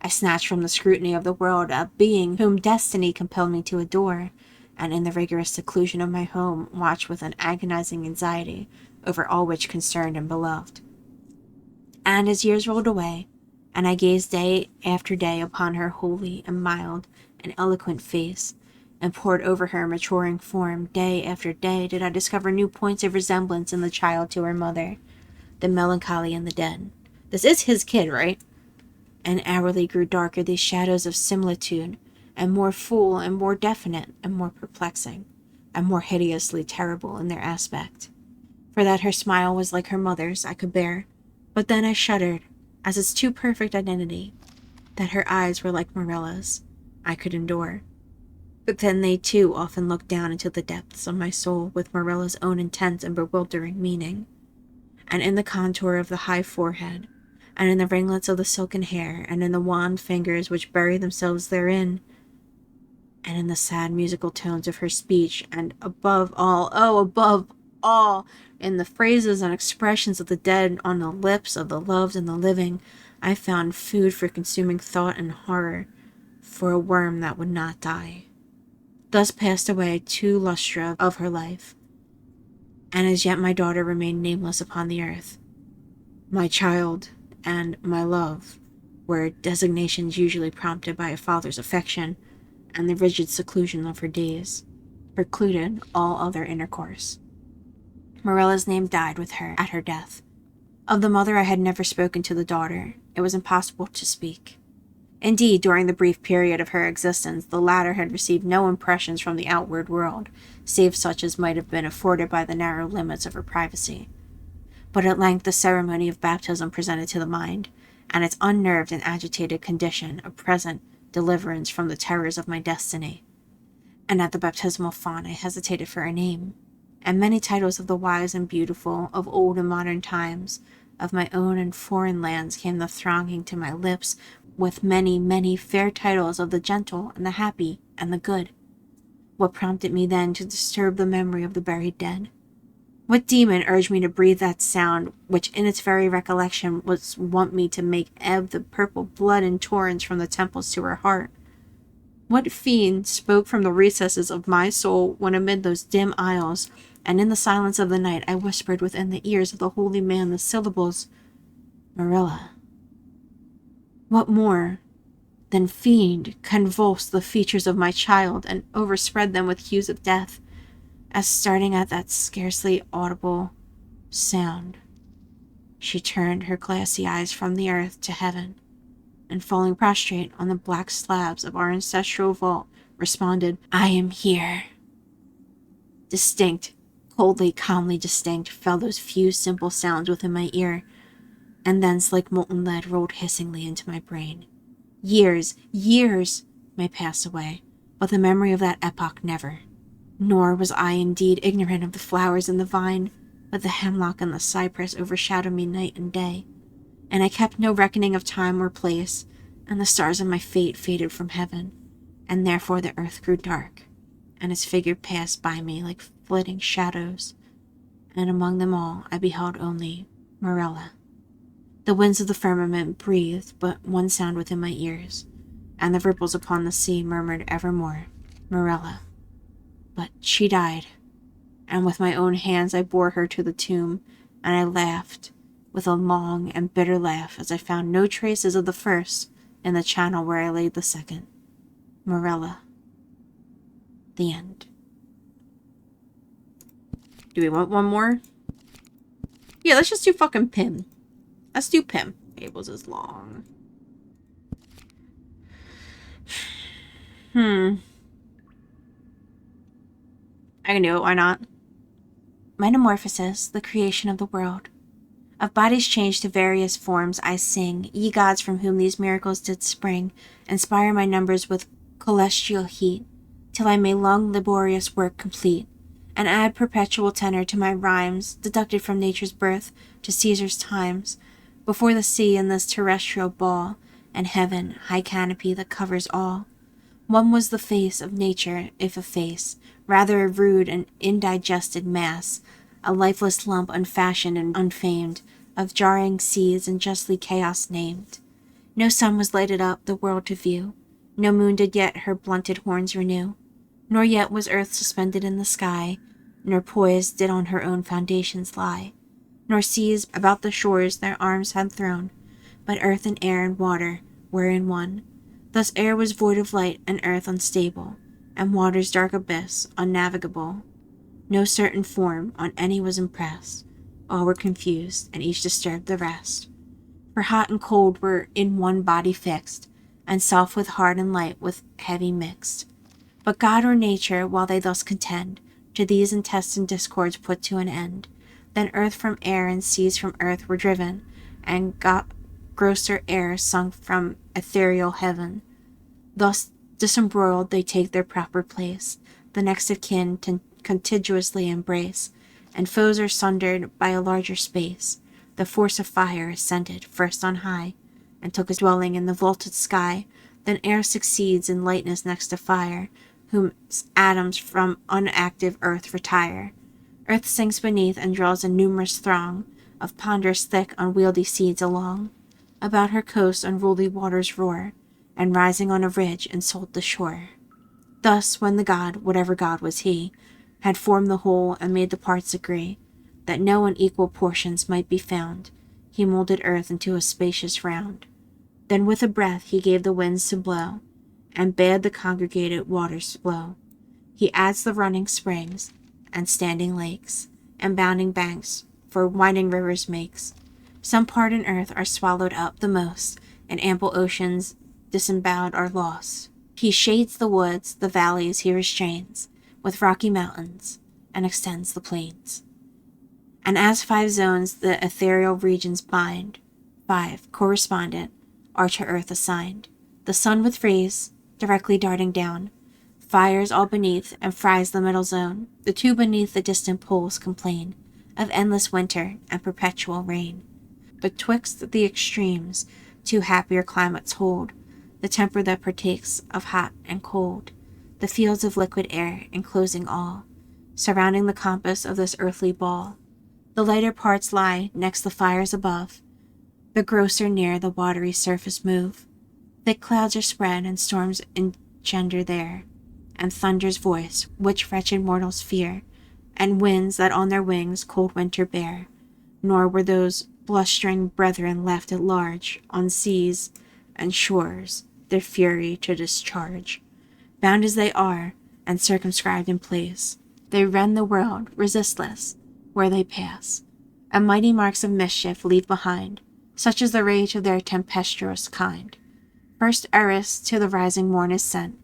I snatched from the scrutiny of the world a being whom destiny compelled me to adore, and in the rigorous seclusion of my home watched with an agonizing anxiety over all which concerned and beloved. And as years rolled away, and I gazed day after day upon her holy and mild and eloquent face, and pored over her maturing form, day after day did I discover new points of resemblance in the child to her mother, the melancholy and the dead. This is his kid, right? And hourly grew darker these shadows of similitude, and more full and more definite and more perplexing, and more hideously terrible in their aspect. For that her smile was like her mother's I could bear, but then I shuddered, as its too perfect identity. That her eyes were like Morella's I could endure. But then they too often looked down into the depths of my soul with Morella's own intense and bewildering meaning. And in the contour of the high forehead, and in the ringlets of the silken hair, and in the wan fingers which bury themselves therein, and in the sad musical tones of her speech, and above all, oh, above all, in the phrases and expressions of the dead on the lips of the loved and the living, I found food for consuming thought and horror, for a worm that would not die. Thus passed away 2 lustra of her life, and as yet my daughter remained nameless upon the earth. My child and my love were designations usually prompted by a father's affection, and the rigid seclusion of her days precluded all other intercourse. Morella's name died with her at her death. Of the mother I had never spoken to the daughter. It was impossible to speak. Indeed, during the brief period of her existence, the latter had received no impressions from the outward world, save such as might have been afforded by the narrow limits of her privacy. But at length the ceremony of baptism presented to the mind, and its unnerved and agitated condition, a present deliverance from the terrors of my destiny. And at the baptismal font I hesitated for a name, and many titles of the wise and beautiful, of old and modern times, of my own and foreign lands came the thronging to my lips, with many, many fair titles of the gentle and the happy and the good. What prompted me then to disturb the memory of the buried dead? What demon urged me to breathe that sound which in its very recollection was wont me to make ebb the purple blood in torrents from the temples to her heart? What fiend spoke from the recesses of my soul when amid those dim aisles, and in the silence of the night, I whispered within the ears of the holy man the syllables, Morella? What more than fiend convulsed the features of my child and overspread them with hues of death, as starting at that scarcely audible sound, she turned her glassy eyes from the earth to heaven, and falling prostrate on the black slabs of our ancestral vault, responded, I am here. Distinct, coldly, calmly distinct, fell those few simple sounds within my ear, and thence like molten lead rolled hissingly into my brain. Years may pass away, but the memory of that epoch never. Nor was I indeed ignorant of the flowers and the vine, but the hemlock and the cypress overshadowed me night and day, and I kept no reckoning of time or place, and the stars of my fate faded from heaven, and therefore the earth grew dark, and his figure passed by me like flitting shadows, and among them all I beheld only Morella. The winds of the firmament breathed but one sound within my ears, and the ripples upon the sea murmured evermore, Morella. But she died, and with my own hands I bore her to the tomb, and I laughed with a long and bitter laugh as I found no traces of the first in the channel where I laid the second. Morella. The end. Do we want one more? Yeah, let's just do fucking Pym. Let's do Pym. Abel's is long. I can do it, why not? Metamorphoses, the creation of the world. Of bodies changed to various forms I sing, ye gods from whom these miracles did spring, inspire my numbers with celestial heat, till I may long laborious work complete, and add perpetual tenor to my rhymes, deducted from nature's birth to Caesar's times, before the sea in this terrestrial ball, and heaven, high canopy that covers all. One was the face of nature, if a face, rather a rude and indigested mass, a lifeless lump unfashioned and unfamed, of jarring seas and justly chaos named. No sun was lighted up the world to view, no moon did yet her blunted horns renew, nor yet was earth suspended in the sky, nor poised did on her own foundations lie, nor seas about the shores their arms had thrown, but earth and air and water were in one. Thus air was void of light, and earth unstable, and water's dark abyss unnavigable. No certain form on any was impressed, all were confused, and each disturbed the rest. For hot and cold were in one body fixed, and soft with hard and light with heavy mixed. But God or nature, while they thus contend, to these intestine discords put to an end. Then earth from air and seas from earth were driven, and grosser air sunk from ethereal heaven. Thus disembroiled they take their proper place, the next of kin contiguously embrace, and foes are sundered by a larger space. The force of fire ascended first on high, and took his dwelling in the vaulted sky. Then air succeeds in lightness next to fire, whose atoms from unactive earth retire. Earth sinks beneath and draws a numerous throng of ponderous thick unwieldy seeds along. About her coast unruly waters roar, and rising on a ridge insult the shore. Thus when the god, whatever god was he, had formed the whole and made the parts agree, that no unequal portions might be found, he moulded earth into a spacious round. Then with a breath he gave the winds to blow, and bade the congregated waters flow. He adds the running springs, and standing lakes, and bounding banks, for winding rivers makes. Some part in earth are swallowed up the most, and ample oceans disemboweled are lost. He shades the woods, the valleys he restrains, with rocky mountains, and extends the plains. And as 5 zones the ethereal regions bind, 5, correspondent, are to earth assigned. The sun with rays, directly darting down, fires all beneath, and fries the middle zone. The 2 beneath the distant poles complain of endless winter and perpetual rain. Betwixt the extremes 2 happier climates hold, the temper that partakes of hot and cold, the fields of liquid air enclosing all, surrounding the compass of this earthly ball. The lighter parts lie next the fires above, the grosser near the watery surface move. Thick clouds are spread, and storms engender there, and thunder's voice, which wretched mortals fear, and winds that on their wings cold winter bear. Nor were those blustering brethren left at large, on seas and shores their fury to discharge. Bound as they are, and circumscribed in place, they rend the world, resistless, where they pass, and mighty marks of mischief leave behind, such is the rage of their tempestuous kind. First Eris to the rising morn is sent,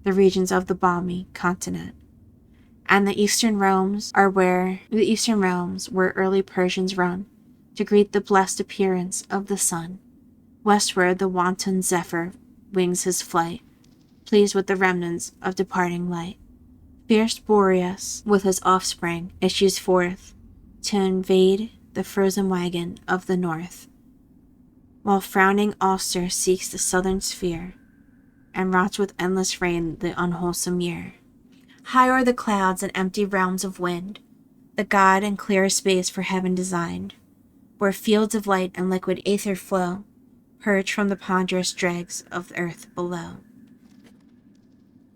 the regions of the balmy continent, and the eastern realms where early Persians run, to greet the blessed appearance of the sun. Westward the wanton zephyr wings his flight, pleased with the remnants of departing light. Fierce Boreas, with his offspring, issues forth to invade the frozen wagon of the north, while frowning Auster seeks the southern sphere, and rots with endless rain the unwholesome year. High o'er the clouds and empty realms of wind, the God and clear space for heaven designed, where fields of light and liquid aether flow, purged from the ponderous dregs of earth below.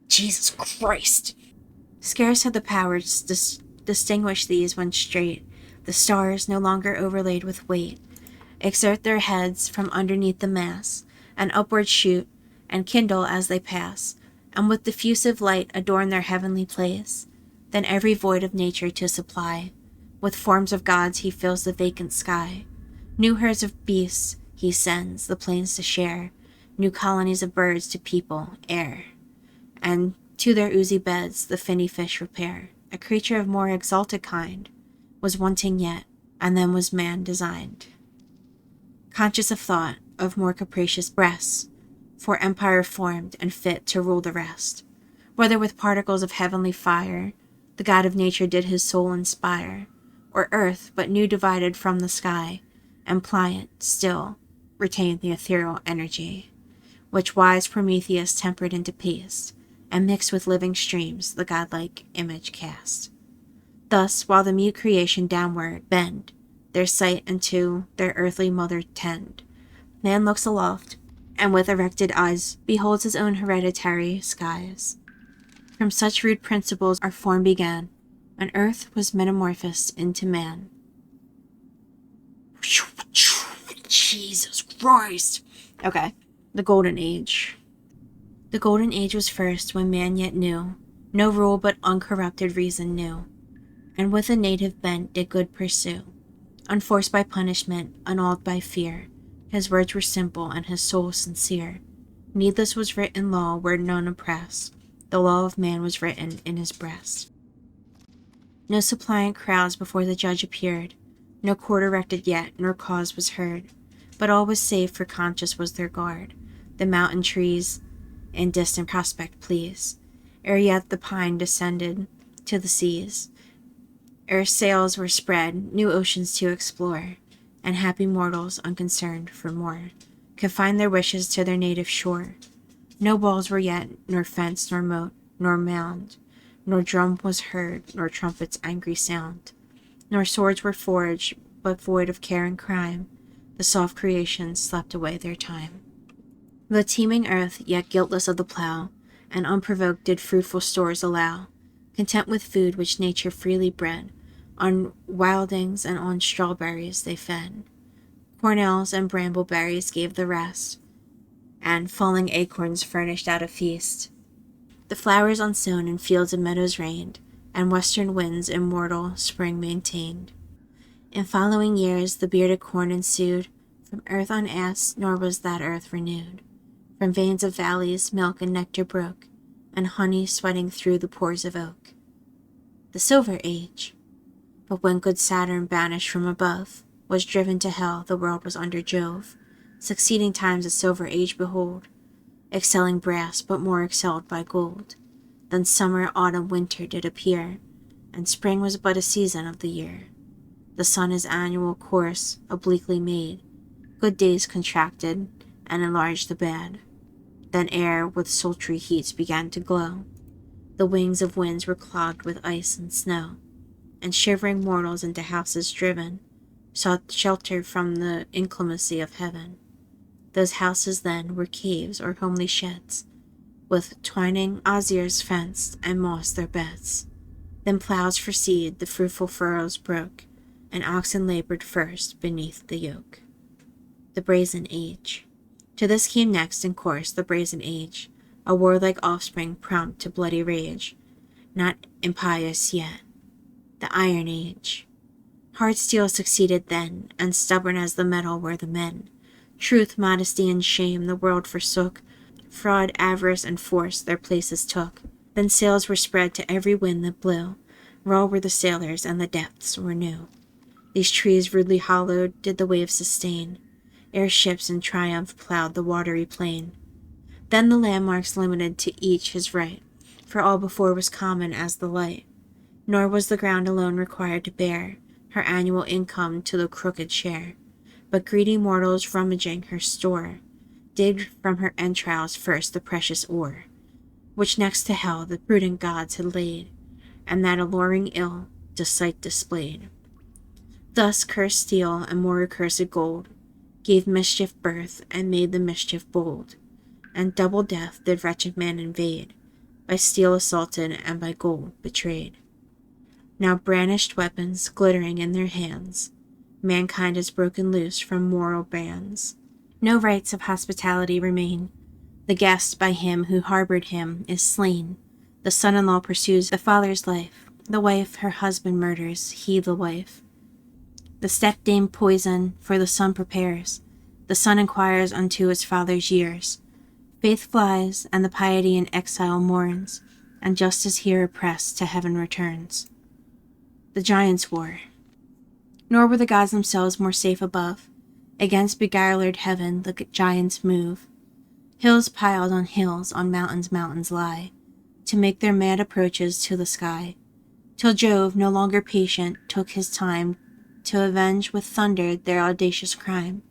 Jesus Christ! Scarce had the powers distinguish these when straight, the stars, no longer overlaid with weight, exert their heads from underneath the mass, and upward shoot, and kindle as they pass, and with diffusive light adorn their heavenly place. Then every void of nature to supply, with forms of gods he fills the vacant sky. New herds of beasts he sends the plains to share, new colonies of birds to people air, and to their oozy beds the finny fish repair. A creature of more exalted kind was wanting yet, and then was man designed. Conscious of thought, of more capacious breasts, for empire formed and fit to rule the rest. Whether with particles of heavenly fire, the God of nature did his soul inspire, or earth, but new divided from the sky, and pliant, still, retained the ethereal energy, which wise Prometheus tempered into paste, and mixed with living streams the godlike image cast. Thus, while the mute creation downward bend, their sight unto their earthly mother tend, man looks aloft, and with erected eyes beholds his own hereditary skies. From such rude principles our form began, and earth was metamorphosed into man. Jesus Christ! Okay, the Golden Age. The Golden Age was first when man yet knew no rule but uncorrupted reason knew, and with a native bent did good pursue. Unforced by punishment, unawed by fear, his words were simple and his soul sincere. Needless was written law where none oppressed, the law of man was written in his breast. No suppliant crowds before the judge appeared, no court erected yet, nor cause was heard, but all was safe, for conscious was their guard, the mountain trees in distant prospect please, ere yet the pine descended to the seas, ere sails were spread, new oceans to explore, and happy mortals, unconcerned for more, confined their wishes to their native shore. No walls were yet, nor fence, nor moat, nor mound, nor drum was heard, nor trumpet's angry sound, nor swords were forged, but void of care and crime, the soft creations slept away their time. The teeming earth, yet guiltless of the plough, and unprovoked did fruitful stores allow, content with food which nature freely bred, on wildings and on strawberries they fed. Cornels and brambleberries gave the rest, and falling acorns furnished out a feast. The flowers unsown in fields and meadows reigned, and western winds immortal spring maintained. In following years the bearded corn ensued, from earth unasked, nor was that earth renewed. From veins of valleys milk and nectar broke, and honey sweating through the pores of oak. The Silver Age. But when good Saturn, banished from above, was driven to hell, the world was under Jove. Succeeding times a Silver Age behold, excelling brass, but more excelled by gold. Then summer, autumn, winter did appear, and spring was but a season of the year. The sun his annual course obliquely made, good days contracted, and enlarged the bad. Then air with sultry heats began to glow. The wings of winds were clogged with ice and snow, and shivering mortals into houses driven sought shelter from the inclemency of heaven. Those houses then were caves or homely sheds, with twining osiers fenced, and moss their beds. Then plows for seed the fruitful furrows broke, and oxen labored first beneath the yoke. The Brazen Age. To this came next in course the Brazen Age, a warlike offspring prompt to bloody rage, not impious yet. The Iron Age. Hard steel succeeded then, and stubborn as the metal were the men. Truth, modesty, and shame the world forsook, fraud, avarice, and force their places took. Then sails were spread to every wind that blew, raw were the sailors, and the depths were new. These trees rudely hollowed did the waves sustain, ere ships in triumph ploughed the watery plain. Then the landmarks limited to each his right, for all before was common as the light. Nor was the ground alone required to bear her annual income to the crooked share, but greedy mortals rummaging her store, digged from her entrails first the precious ore, which next to hell the prudent gods had laid, and that alluring ill to sight displayed. Thus cursed steel and more accursed gold gave mischief birth and made the mischief bold, and double death did wretched man invade, by steel assaulted and by gold betrayed. Now brandished weapons glittering in their hands, mankind is broken loose from moral bands. No rites of hospitality remain. The guest by him who harbored him is slain. The son-in-law pursues the father's life. The wife her husband murders, he the wife. The stepdame poison for the son prepares. The son inquires unto his father's years. Faith flies, and the piety in exile mourns, and justice here oppressed to heaven returns. The giants' war. Nor were the gods themselves more safe above. Against beguiled heaven the giants move. Hills piled on mountains lie, to make their mad approaches to the sky, till Jove, no longer patient, took his time to avenge with thunder their audacious crime.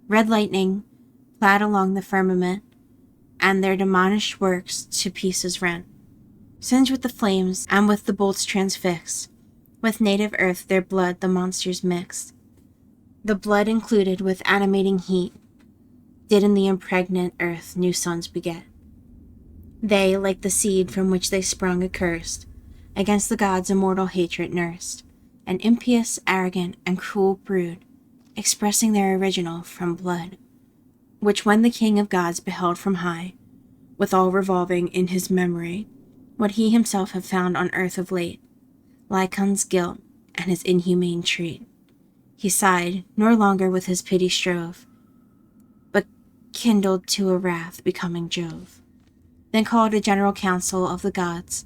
Red lightning plowed along the firmament, and their demolished works to pieces rent. Singed with the flames, and with the bolts transfixed, with native earth their blood the monsters mixed. The blood included with animating heat, did in the impregnant earth new sons beget. They, like the seed from which they sprung accursed, against the gods immortal hatred nursed, an impious, arrogant, and cruel brood, expressing their original from blood, which when the King of gods beheld from high, with all revolving in his memory, what he himself had found on earth of late, Lycaon's guilt and his inhumane treat, he sighed, nor longer with his pity strove, but kindled to a wrath becoming Jove. Then called a general council of the gods,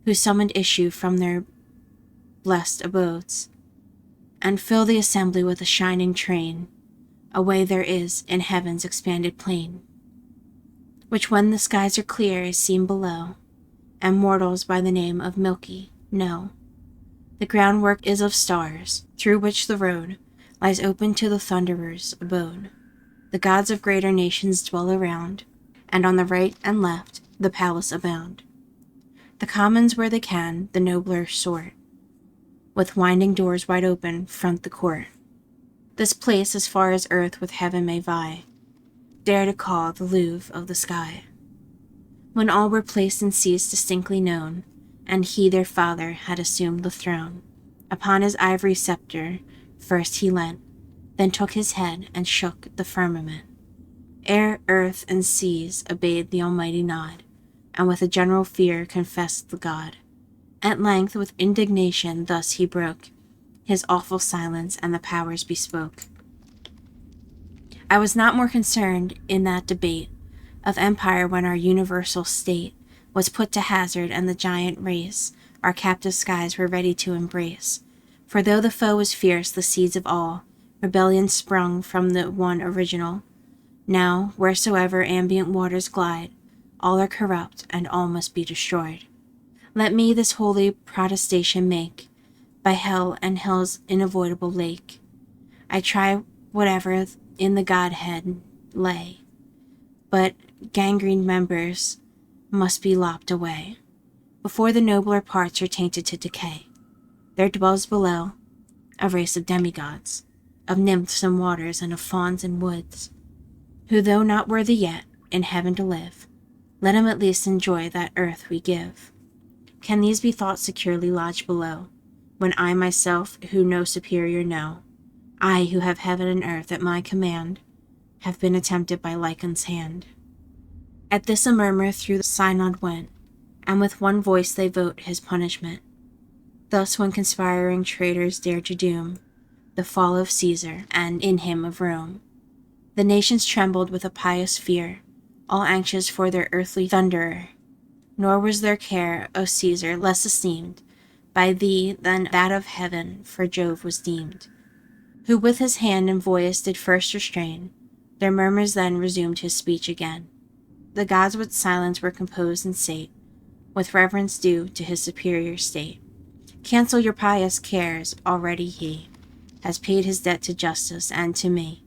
who summoned issue from their blessed abodes, and fill the assembly with a shining train. Away there is in heaven's expanded plain, which when the skies are clear is seen below, and mortals by the name of Milky know. The groundwork is of stars, through which the road lies open to the thunderer's abode. The gods of greater nations dwell around, and on the right and left the palace abound. The commons where they can, the nobler sort, with winding doors wide open, front the court. This place, as far as earth with heaven may vie, dare to call the Louvre of the sky. When all were placed in seats distinctly known, and he their father had assumed the throne, upon his ivory scepter first he leant, then took his head and shook the firmament. Air, earth, and seas obeyed the almighty nod, and with a general fear confessed the God. At length with indignation thus he broke his awful silence, and the powers bespoke. I was not more concerned in that debate of empire when our universal state was put to hazard, and the giant race our captive skies were ready to embrace. For though the foe was fierce, the seeds of all rebellion sprung from the one original. Now, wheresoever ambient waters glide, all are corrupt, and all must be destroyed. Let me this holy protestation make, by hell and hell's unavoidable lake. I try whatever in the Godhead lay, but gangrened members must be lopped away, before the nobler parts are tainted to decay. There dwells below a race of demigods, of nymphs and waters, and of fauns and woods, who though not worthy yet in heaven to live, let him at least enjoy that earth we give. Can these be thought securely lodged below, when I myself, who no superior know, I who have heaven and earth at my command, have been attempted by Lycaon's hand? At this a murmur through the synod went, and with one voice they vote his punishment. Thus when conspiring traitors dared to doom the fall of Caesar, and in him of Rome, the nations trembled with a pious fear, all anxious for their earthly thunderer. Nor was their care, O Caesar, less esteemed by thee than that of heaven, for Jove was deemed, who with his hand and voice did first restrain their murmurs, then resumed his speech again. The gods with silence were composed in sate, with reverence due to his superior state. Cancel your pious cares, already he has paid his debt to justice and to me.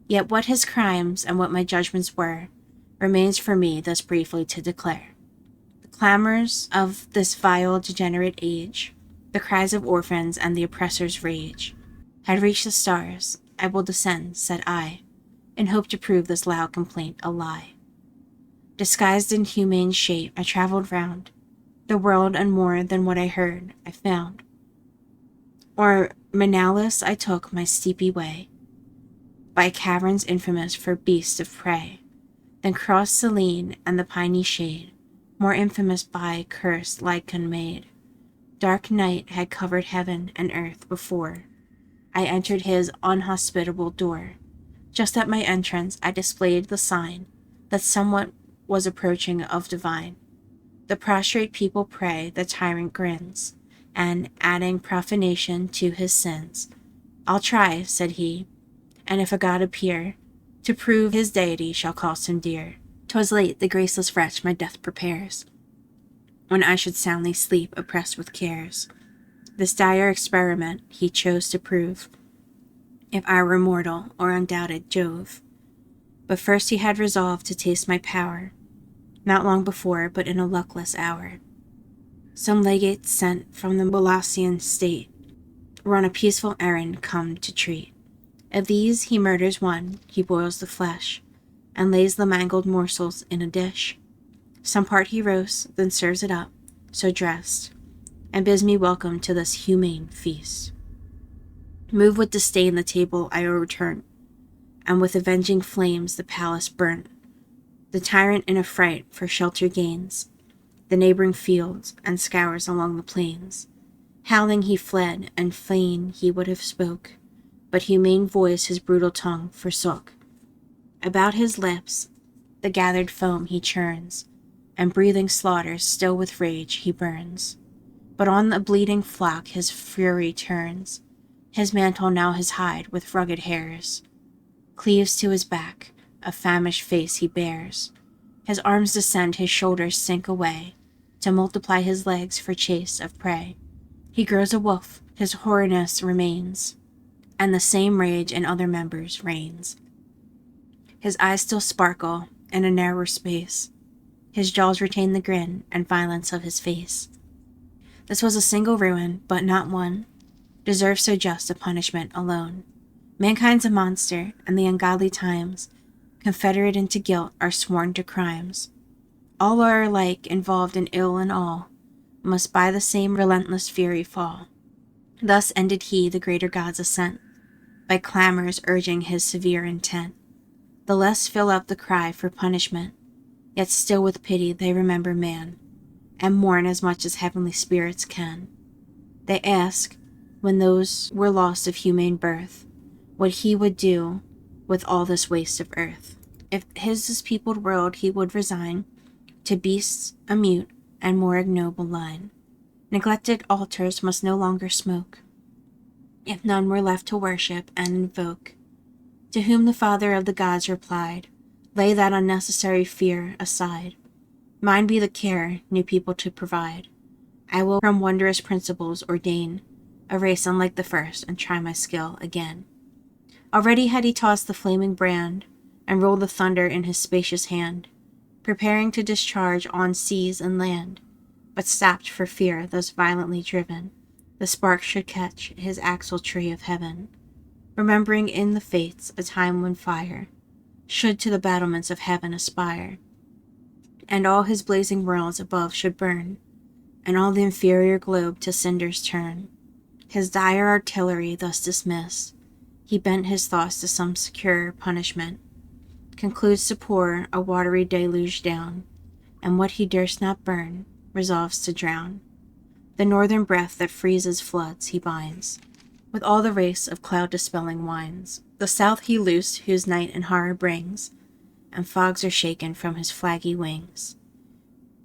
Yet what his crimes and what my judgments were remains for me thus briefly to declare. The clamors of this vile, degenerate age, the cries of orphans and the oppressor's rage, had reached the stars. I will descend, said I, in hope to prove this loud complaint a lie. Disguised in humane shape, I traveled round the world, and more than what I heard I found. O'er Manalis I took my steepy way, by caverns infamous for beasts of prey, then crossed Selene and the piny shade, more infamous by cursed Lycaon made. Dark night had covered heaven and earth before I entered his unhospitable door. Just at my entrance I displayed the sign that somewhat was approaching of divine. The prostrate people pray, the tyrant grins, and adding profanation to his sins. I'll try, said he, and if a god appear, to prove his deity shall cost him dear. 'Twas late, the graceless wretch my death prepares, when I should soundly sleep, oppressed with cares. This dire experiment he chose to prove, if I were mortal or undoubted Jove. But first he had resolved to taste my power, not long before, but in a luckless hour. Some legates sent from the Molassian state were on a peaceful errand come to treat. Of these he murders one, he boils the flesh, and lays the mangled morsels in a dish. Some part he roasts, then serves it up, so dressed, and bids me welcome to this humane feast. Moved with disdain the table I overturned, and with avenging flames the palace burnt. The tyrant in affright for shelter gains the neighboring fields, and scours along the plains. Howling he fled, and fain he would have spoke, but humane voice his brutal tongue forsook. About his lips the gathered foam he churns, and breathing slaughters still with rage he burns. But on the bleeding flock his fury turns, his mantle now his hide with rugged hairs cleaves to his back, a famished face he bears. His arms descend, his shoulders sink away, to multiply his legs for chase of prey. He grows a wolf, his horridness remains, and the same rage in other members reigns. His eyes still sparkle in a narrower space, his jaws retain the grin and violence of his face. This was a single ruin, but not one deserves so just a punishment alone. Mankind's a monster, and the ungodly times, confederate into guilt, are sworn to crimes. All are alike involved in ill, and all must by the same relentless fury fall. Thus ended he the greater god's ascent, by clamors urging his severe intent. The less fill up the cry for punishment, yet still with pity they remember man, and mourn as much as heavenly spirits can. They ask, when those were lost of humane birth, what he would do with all this waste of earth. If his peopled world he would resign to beasts a mute and more ignoble line. Neglected altars must no longer smoke, if none were left to worship and invoke. To whom the father of the gods replied, lay that unnecessary fear aside. Mine be the care new people to provide. I will from wondrous principles ordain a race unlike the first, and try my skill again. Already had he tossed the flaming brand, and rolled the thunder in his spacious hand, preparing to discharge on seas and land, but stopped for fear, thus violently driven, the spark should catch his axle-tree of heaven, remembering in the fates a time when fire should to the battlements of heaven aspire, and all his blazing worlds above should burn, and all the inferior globe to cinders turn. His dire artillery thus dismissed, he bent his thoughts to some secure punishment, concludes to pour a watery deluge down, and what he durst not burn, resolves to drown. The northern breath that freezes floods he binds, with all the race of cloud-dispelling winds. The south he loosed, whose night and horror brings, and fogs are shaken from his flaggy wings.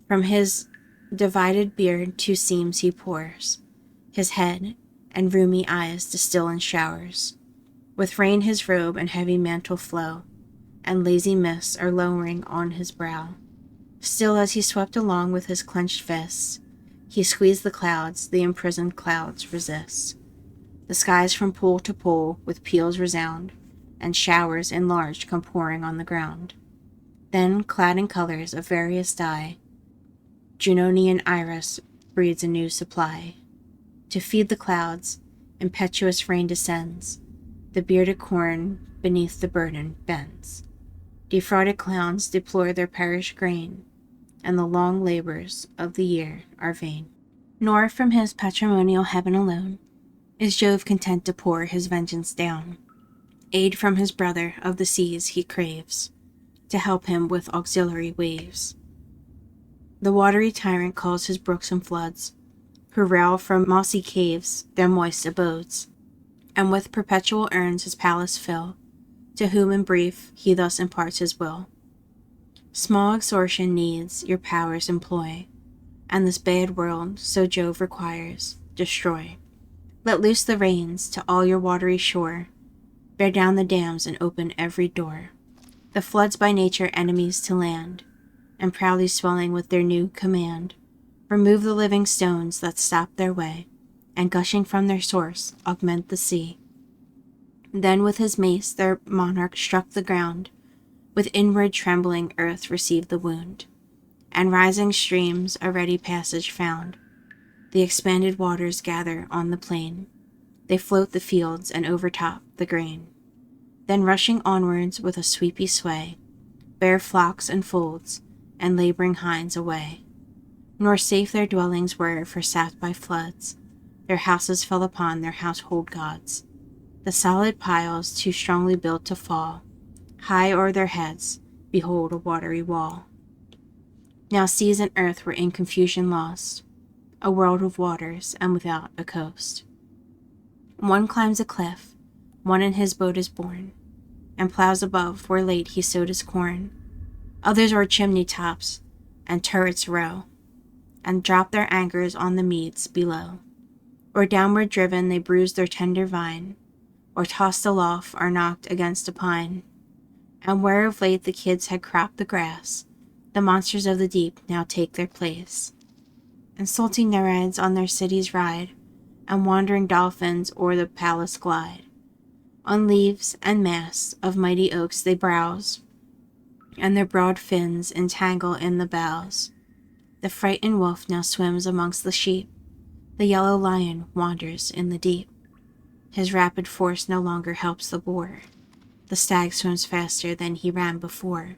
From his divided beard two seams he pours, his head and rheumy eyes distill in showers. With rain his robe and heavy mantle flow, and lazy mists are lowering on his brow. Still as he swept along with his clenched fists, he squeezed the clouds, the imprisoned clouds resist. The skies from pole to pole with peals resound, and showers enlarged come pouring on the ground. Then, clad in colors of various dye, Junonian iris breeds a new supply. To feed the clouds, impetuous rain descends, the bearded corn beneath the burden bends. Defrauded clowns deplore their perished grain, and the long labors of the year are vain. Nor from his patrimonial heaven alone is Jove content to pour his vengeance down. Aid from his brother of the seas he craves, to help him with auxiliary waves. The watery tyrant calls his brooks and floods, who rail from mossy caves their moist abodes, and with perpetual urns his palace fill, to whom in brief he thus imparts his will. Small extortion needs your powers employ, and this bad world, so Jove requires, destroy. Let loose the reins to all your watery shore, bear down the dams and open every door. The floods by nature enemies to land, and proudly swelling with their new command, remove the living stones that stop their way, and gushing from their source, augment the sea. Then with his mace their monarch struck the ground, with inward trembling earth received the wound, and rising streams a ready passage found. The expanded waters gather on the plain, they float the fields and overtop the grain. Then rushing onwards with a sweepy sway, bear flocks and folds, and laboring hinds away. Nor safe their dwellings were, for sapped by floods, their houses fell upon their household gods. The solid piles, too strongly built to fall, high o'er their heads, behold a watery wall. Now seas and earth were in confusion lost, a world of waters and without a coast. One climbs a cliff, one in his boat is borne, and plows above where late he sowed his corn. Others o'er chimney tops and turrets row, and drop their anchors on the meads below. Or downward driven they bruise their tender vine, or tossed aloft are knocked against a pine. And where of late the kids had cropped the grass, the monsters of the deep now take their place. Insulting nereids on their cities ride, and wandering dolphins o'er the palace glide. On leaves and masts of mighty oaks they browse, and their broad fins entangle in the boughs. The frightened wolf now swims amongst the sheep, the yellow lion wanders in the deep. His rapid force no longer helps the boar, the stag swims faster than he ran before.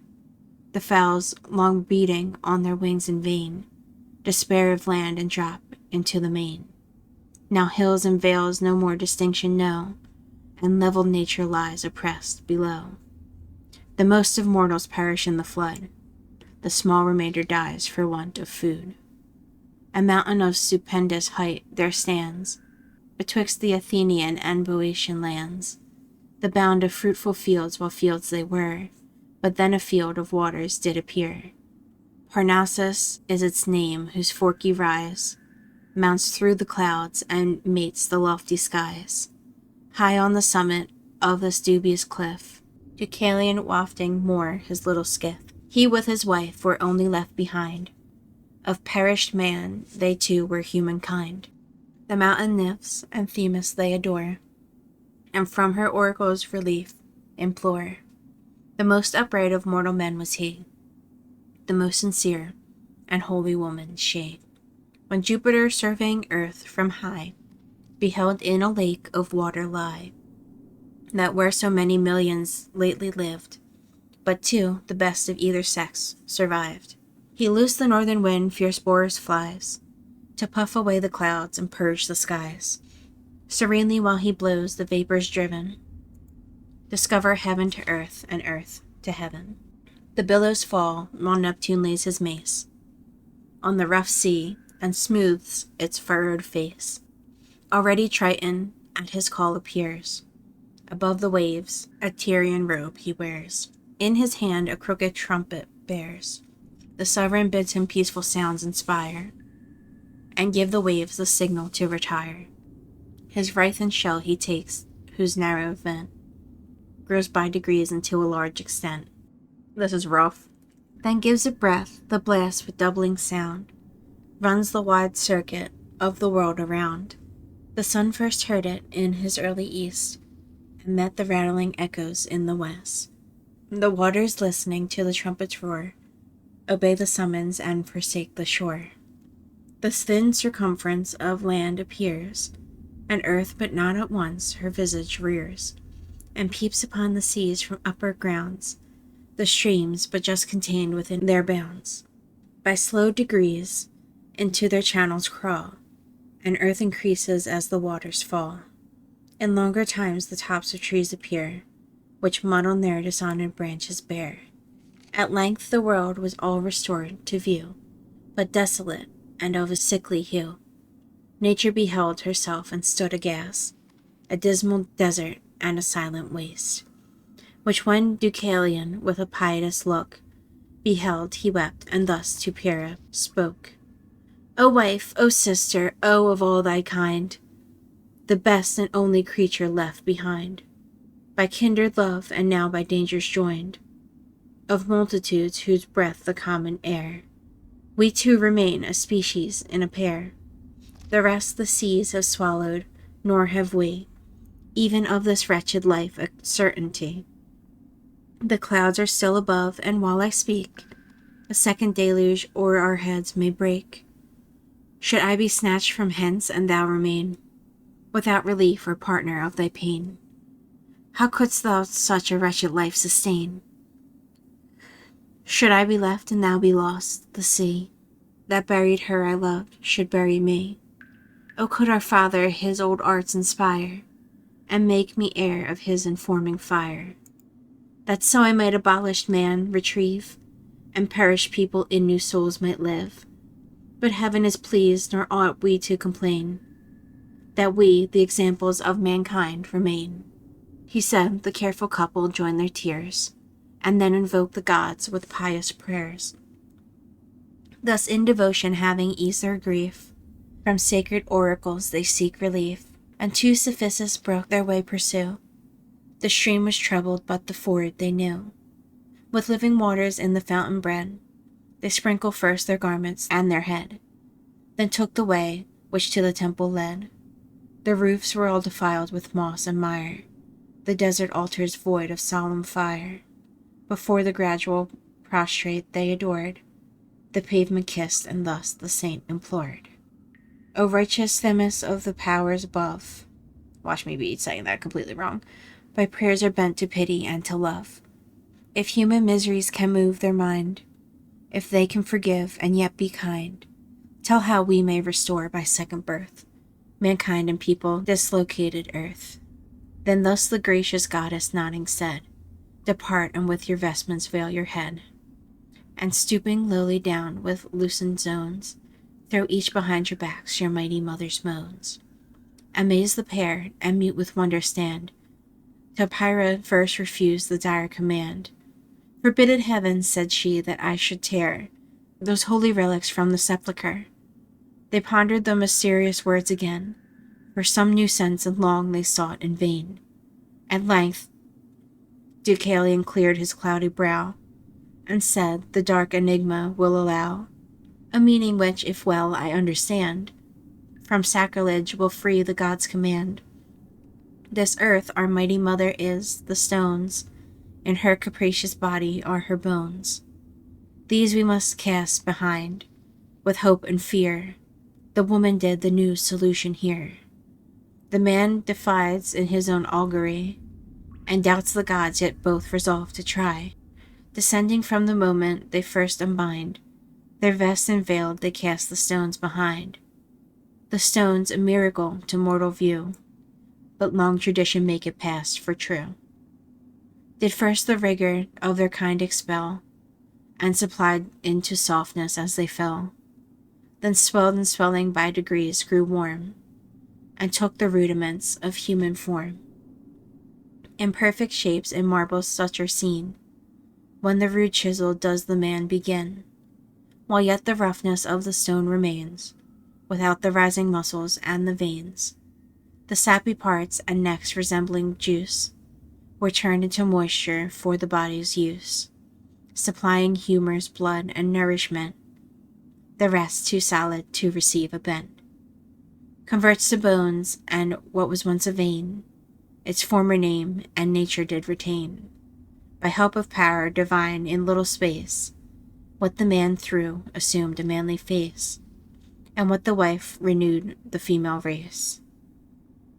The fowls, long beating on their wings in vain, despair of land and drop into the main. Now hills and vales no more distinction know, and level nature lies oppressed below. The most of mortals perish in the flood, the small remainder dies for want of food. A mountain of stupendous height there stands, betwixt the Athenian and Boeotian lands, the bound of fruitful fields while fields they were, but then a field of waters did appear. Parnassus is its name, whose forky rise mounts through the clouds and mates the lofty skies. High on the summit of this dubious cliff, Deucalion wafting more his little skiff. He with his wife were only left behind. Of perished man they too were humankind. The mountain nymphs and Themis they adore, and from her oracles relief implore. The most upright of mortal men was he, the most sincere and holy woman she. When Jupiter surveying earth from high, beheld in a lake of water lie, that where so many millions lately lived, but two, the best of either sex, survived. He loosed the northern wind, fierce Boreas flies, to puff away the clouds and purge the skies. Serenely while he blows, the vapors driven discover heaven to earth and earth to heaven. The billows fall while Neptune lays his mace on the rough sea and smooths its furrowed face. Already Triton at his call appears. Above the waves a Tyrian robe he wears. In his hand a crooked trumpet bears. The sovereign bids him peaceful sounds inspire, and give the waves the signal to retire. His writhen shell he takes, whose narrow vent grows by degrees into a large extent. This is rough. Then gives it breath, the blast with doubling sound runs the wide circuit of the world around. The sun first heard it in his early east, and met the rattling echoes in the west. The waters listening to the trumpet's roar, obey the summons and forsake the shore. The thin circumference of land appears, and earth but not at once her visage rears, and peeps upon the seas from upper grounds, the streams but just contained within their bounds. By slow degrees into their channels crawl, and earth increases as the waters fall. In longer times the tops of trees appear, which mud on their dishonored branches bear. At length the world was all restored to view, but desolate and of a sickly hue. Nature beheld herself and stood aghast, a dismal desert and a silent waste, which when Deucalion with a piteous look beheld, he wept, and thus to Pyrrha spoke. O wife, O sister, O of all thy kind, the best and only creature left behind, by kindred love and now by dangers joined, of multitudes whose breath the common air, we two remain a species in a pair. The rest the seas have swallowed, nor have we, even of this wretched life, a certainty. The clouds are still above, and while I speak, a second deluge o'er our heads may break. Should I be snatched from hence, and thou remain, without relief or partner of thy pain, how couldst thou such a wretched life sustain? Should I be left, and thou be lost, the sea, that buried her I loved, should bury me. O could our Father his old arts inspire, and make me heir of his informing fire, that so I might abolished man retrieve, and perished people in new souls might live. But heaven is pleased, nor ought we to complain, that we, the examples of mankind, remain. He said. The careful couple joined their tears, and then invoked the gods with pious prayers. Thus in devotion having eased their grief, from sacred oracles they seek relief, and to Cephissus broke their way pursue. The stream was troubled, but the ford they knew. With living waters in the fountain bred, they sprinkle first their garments and their head, then took the way which to the temple led. The roofs were all defiled with moss and mire, the desert altars void of solemn fire. Before the gradual prostrate they adored, the pavement kissed, and thus the saint implored. O righteous Themis of the powers above, watch me be saying that completely wrong, my prayers are bent to pity and to love. If human miseries can move their mind, if they can forgive and yet be kind, tell how we may restore by second birth mankind and people dislocated earth. Then thus the gracious goddess nodding said, Depart, and with your vestments veil your head. And stooping lowly down with loosened zones, throw each behind your backs your mighty mother's moans. Amazed the pair, and mute with wonder stand, till Pyrrha first refused the dire command. Forbid it heaven, said she, that I should tear those holy relics from the sepulchre. They pondered the mysterious words again, for some new sense, and long they sought in vain. At length Deucalion cleared his cloudy brow, and said, The dark enigma will allow a meaning which, if well I understand, from sacrilege will free the gods' command. This earth our mighty mother is, the stones in her capacious body are her bones. These we must cast behind, with hope and fear. The woman did the new solution here. The man defies in his own augury, and doubts the gods, yet both resolve to try. Descending from the moment they first unbind, their vests unveiled they cast the stones behind. The stones a miracle to mortal view, but long tradition make it past for true. Did first the rigor of their kind expel, and supplied into softness as they fell. Then swelled and swelling by degrees grew warm, and took the rudiments of human form. Imperfect shapes in marble such are seen, when the rude chisel does the man begin, while yet the roughness of the stone remains, without the rising muscles and the veins. The sappy parts and necks resembling juice were turned into moisture for the body's use, supplying humors, blood, and nourishment, the rest too solid to receive a bent. Converts to bones, and what was once a vein, its former name, and nature did retain, by help of power divine in little space, what the man threw assumed a manly face, and what the wife renewed the female race.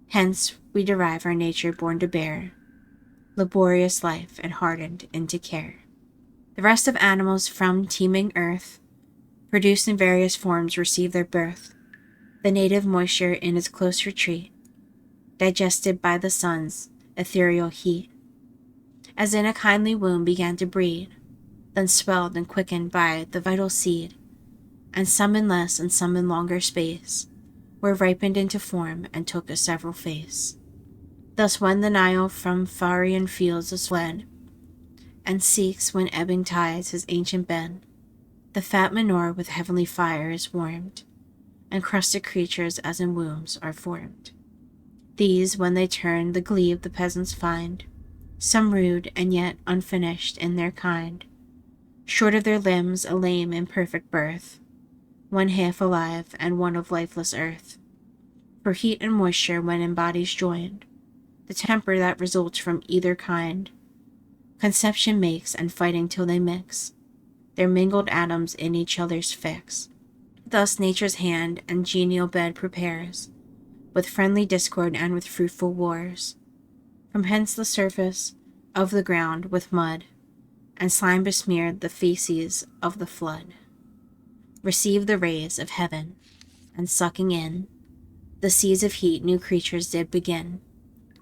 Hence we derive our nature born to bear laborious life and hardened into care. The rest of animals from teeming earth, produced in various forms, receive their birth, the native moisture in its close retreat, digested by the sun's ethereal heat, as in a kindly womb began to breed, then swelled and quickened by the vital seed, and some in less and some in longer space, were ripened into form and took a several face. Thus when the Nile from Pharian fields is fled, and seeks when ebbing tides his ancient bed, the fat manure with heavenly fire is warmed, and crusted creatures as in wombs are formed. These, when they turn, the glebe the peasants find, some rude and yet unfinished in their kind, short of their limbs a lame imperfect birth, one half alive and one of lifeless earth. For heat and moisture when in bodies joined, the temper that results from either kind, conception makes, and fighting till they mix, their mingled atoms in each other's fix. Thus nature's hand and genial bed prepares, with friendly discord and with fruitful wars. From hence the surface of the ground with mud, and slime besmeared the faces of the flood, receive the rays of heaven, and sucking in the seas of heat new creatures did begin.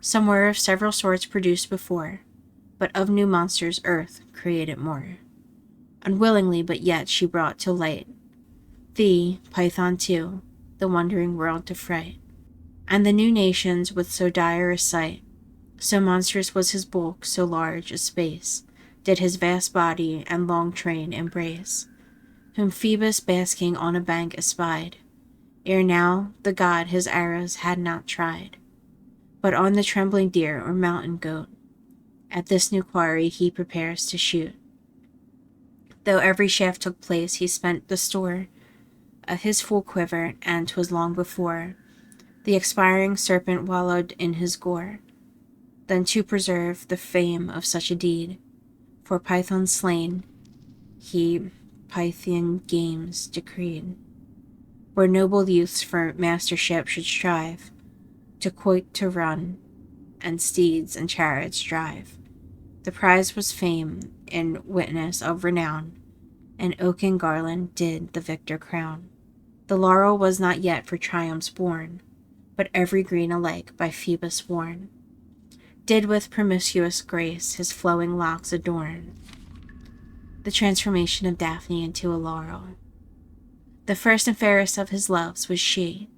Some were of several sorts produced before, but of new monsters earth created more. Unwillingly, but yet she brought to light thee, Python too, the wondering world to fright, and the new nations with so dire a sight. So monstrous was his bulk, so large a space did his vast body and long train embrace, whom Phoebus basking on a bank espied, ere now the god his arrows had not tried, but on the trembling deer or mountain goat, at this new quarry he prepares to shoot. Though every shaft took place, he spent the store of his full quiver, and 'twas long before the expiring serpent wallowed in his gore. Then to preserve the fame of such a deed, for Python slain, he Pythian games decreed, where noble youths for mastership should strive, to quoit to run, and steeds and chariots drive. The prize was fame in witness of renown, and oaken garland did the victor crown. The laurel was not yet for triumphs born, but every green alike by Phoebus worn, did with promiscuous grace his flowing locks adorn. The transformation of Daphne into a laurel. The first and fairest of his loves was she,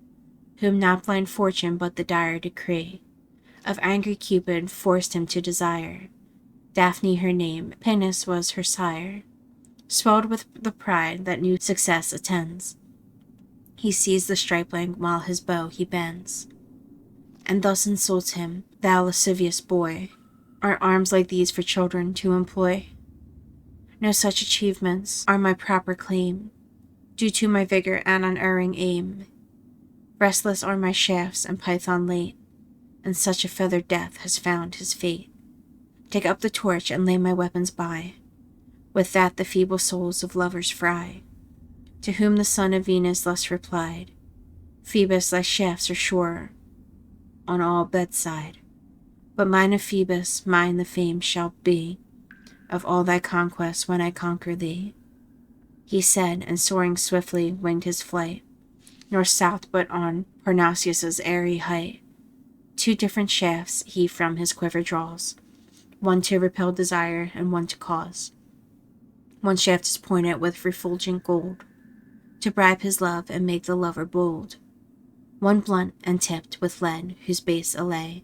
whom not blind fortune but the dire decree of angry Cupid forced him to desire. Daphne her name, Pinus was her sire. Swelled with the pride that new success attends, he sees the stripling while his bow he bends, and thus insults him, thou lascivious boy, are arms like these for children to employ? No such achievements are my proper claim, due to my vigor and unerring aim. Restless are my shafts and Python late, and such a feathered death has found his fate. Take up the torch and lay my weapons by, with that the feeble souls of lovers fry. To whom the son of Venus thus replied, Phoebus, thy shafts are sure on all bedside, but mine of Phoebus, mine the fame shall be of all thy conquests when I conquer thee. He said, and soaring swiftly winged his flight, nor south but on Parnassus's airy height. 2 different shafts he from his quiver draws, one to repel desire and one to cause. One shaft is pointed with refulgent gold, to bribe his love and make the lover bold. One blunt and tipped with lead, whose base allay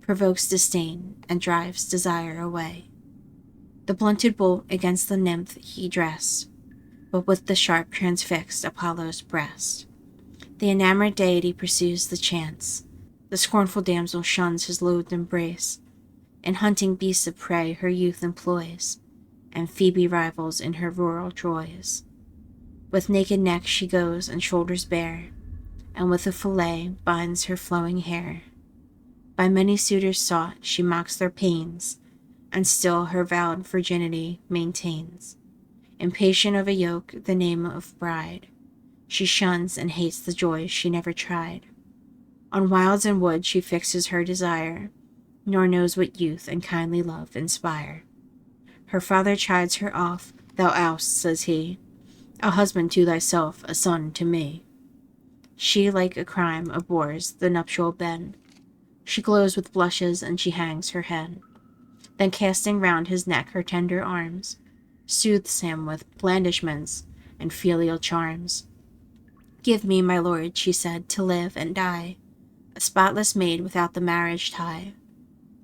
provokes disdain and drives desire away. The blunted bolt against the nymph he dressed, but with the sharp transfixed Apollo's breast. The enamored deity pursues the chance, the scornful damsel shuns his loathed embrace. In hunting beasts of prey her youth employs, and Phoebe rivals in her rural joys. With naked neck she goes and shoulders bare, and with a fillet binds her flowing hair. By many suitors sought, she mocks their pains, and still her vowed virginity maintains. Impatient of a yoke, the name of bride, she shuns and hates the joys she never tried. On wilds and woods she fixes her desire, nor knows what youth and kindly love inspire. Her father chides her off. Thou oust, says he, a husband to thyself, a son to me. She like a crime abhors the nuptial bed. She glows with blushes, and she hangs her head. Then casting round his neck her tender arms, soothes him with blandishments and filial charms. Give me, my lord, she said, to live and die, a spotless maid without the marriage tie.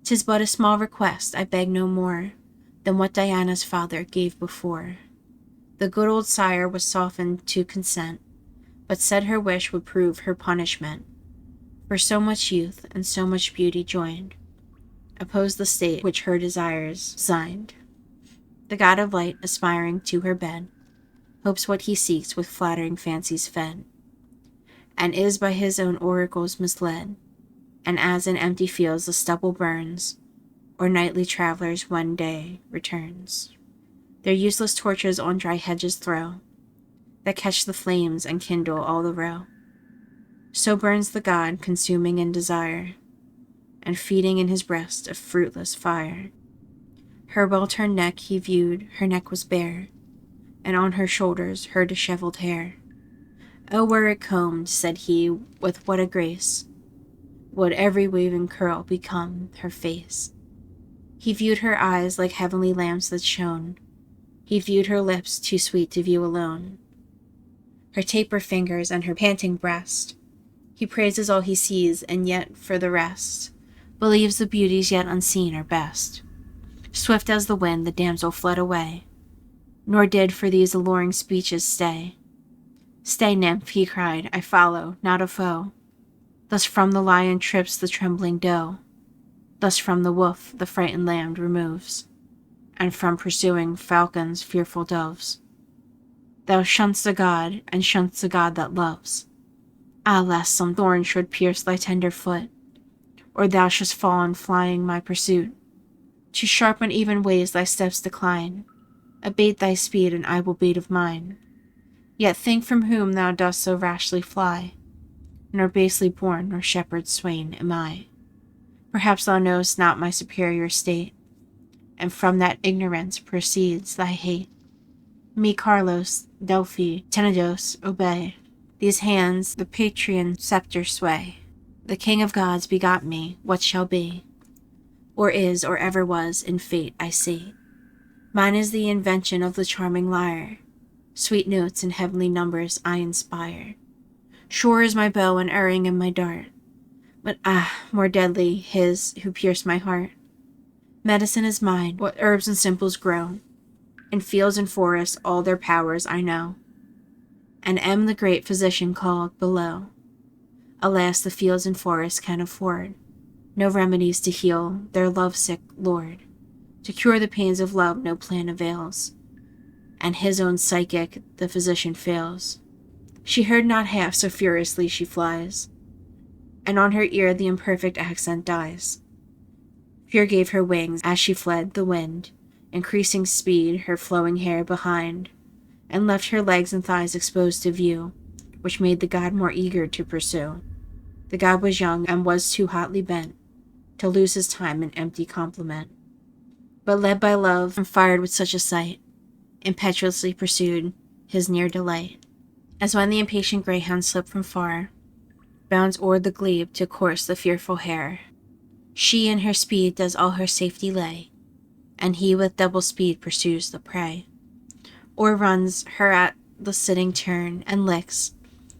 'Tis but a small request, I beg no more than what Diana's father gave before. The good old sire was softened to consent, but said her wish would prove her punishment. For so much youth and so much beauty joined, opposed the state which her desires designed. The god of light, aspiring to her bed, hopes what he seeks with flattering fancies fed, and is by his own oracles misled. And as in empty fields the stubble burns, or nightly travelers when day returns, their useless torches on dry hedges throw, that catch the flames and kindle all the row. So burns the god, consuming in desire, and feeding in his breast a fruitless fire. Her well-turned neck he viewed, her neck was bare, and on her shoulders her dishevelled hair. Oh, were it combed, said he, with what a grace would every waving curl become her face. He viewed her eyes like heavenly lamps that shone. He viewed her lips, too sweet to view alone. Her taper fingers and her panting breast. He praises all he sees, and yet, for the rest, believes the beauties yet unseen are best. Swift as the wind, the damsel fled away, nor did for these alluring speeches stay. Stay, nymph, he cried, I follow, not a foe. Thus from the lion trips the trembling doe. Thus from the wolf the frightened lamb removes, and from pursuing falcons fearful doves. Thou shun'st a god, and shun'st the god that loves. Ah, lest some thorn should pierce thy tender foot, or thou shouldst fall in flying my pursuit. To sharp uneven ways thy steps decline. Abate thy speed, and I will bate of mine. Yet think from whom thou dost so rashly fly. Nor basely born, nor shepherd's swain am I. Perhaps thou know'st not my superior state, and from that ignorance proceeds thy hate. Me, Carlos, Delphi, Tenedos, obey. These hands the Patrian sceptre sway. The king of gods begot me, what shall be, or is, or ever was, in fate I see. Mine is the invention of the charming lyre, sweet notes and heavenly numbers I inspire. Sure is my bow, and erring in my dart, but more deadly his who pierced my heart. Medicine is mine, what herbs and simples grow, in fields and forests all their powers I know, and am the great physician called below. Alas, the fields and forests can afford no remedies to heal their love-sick lord. To cure the pains of love no plan avails, and his own psychic the physician fails. She heard not half, so furiously she flies, and on her ear the imperfect accent dies. Fear gave her wings as she fled the wind, increasing speed her flowing hair behind, and left her legs and thighs exposed to view, which made the god more eager to pursue. The god was young, and was too hotly bent to lose his time in empty compliment, but led by love, and fired with such a sight, impetuously pursued his near delight. As when the impatient greyhound slipped from far, bounds o'er the glebe to course the fearful hare, she in her speed does all her safety lay, and he with double speed pursues the prey. Or runs her at the sitting turn, and licks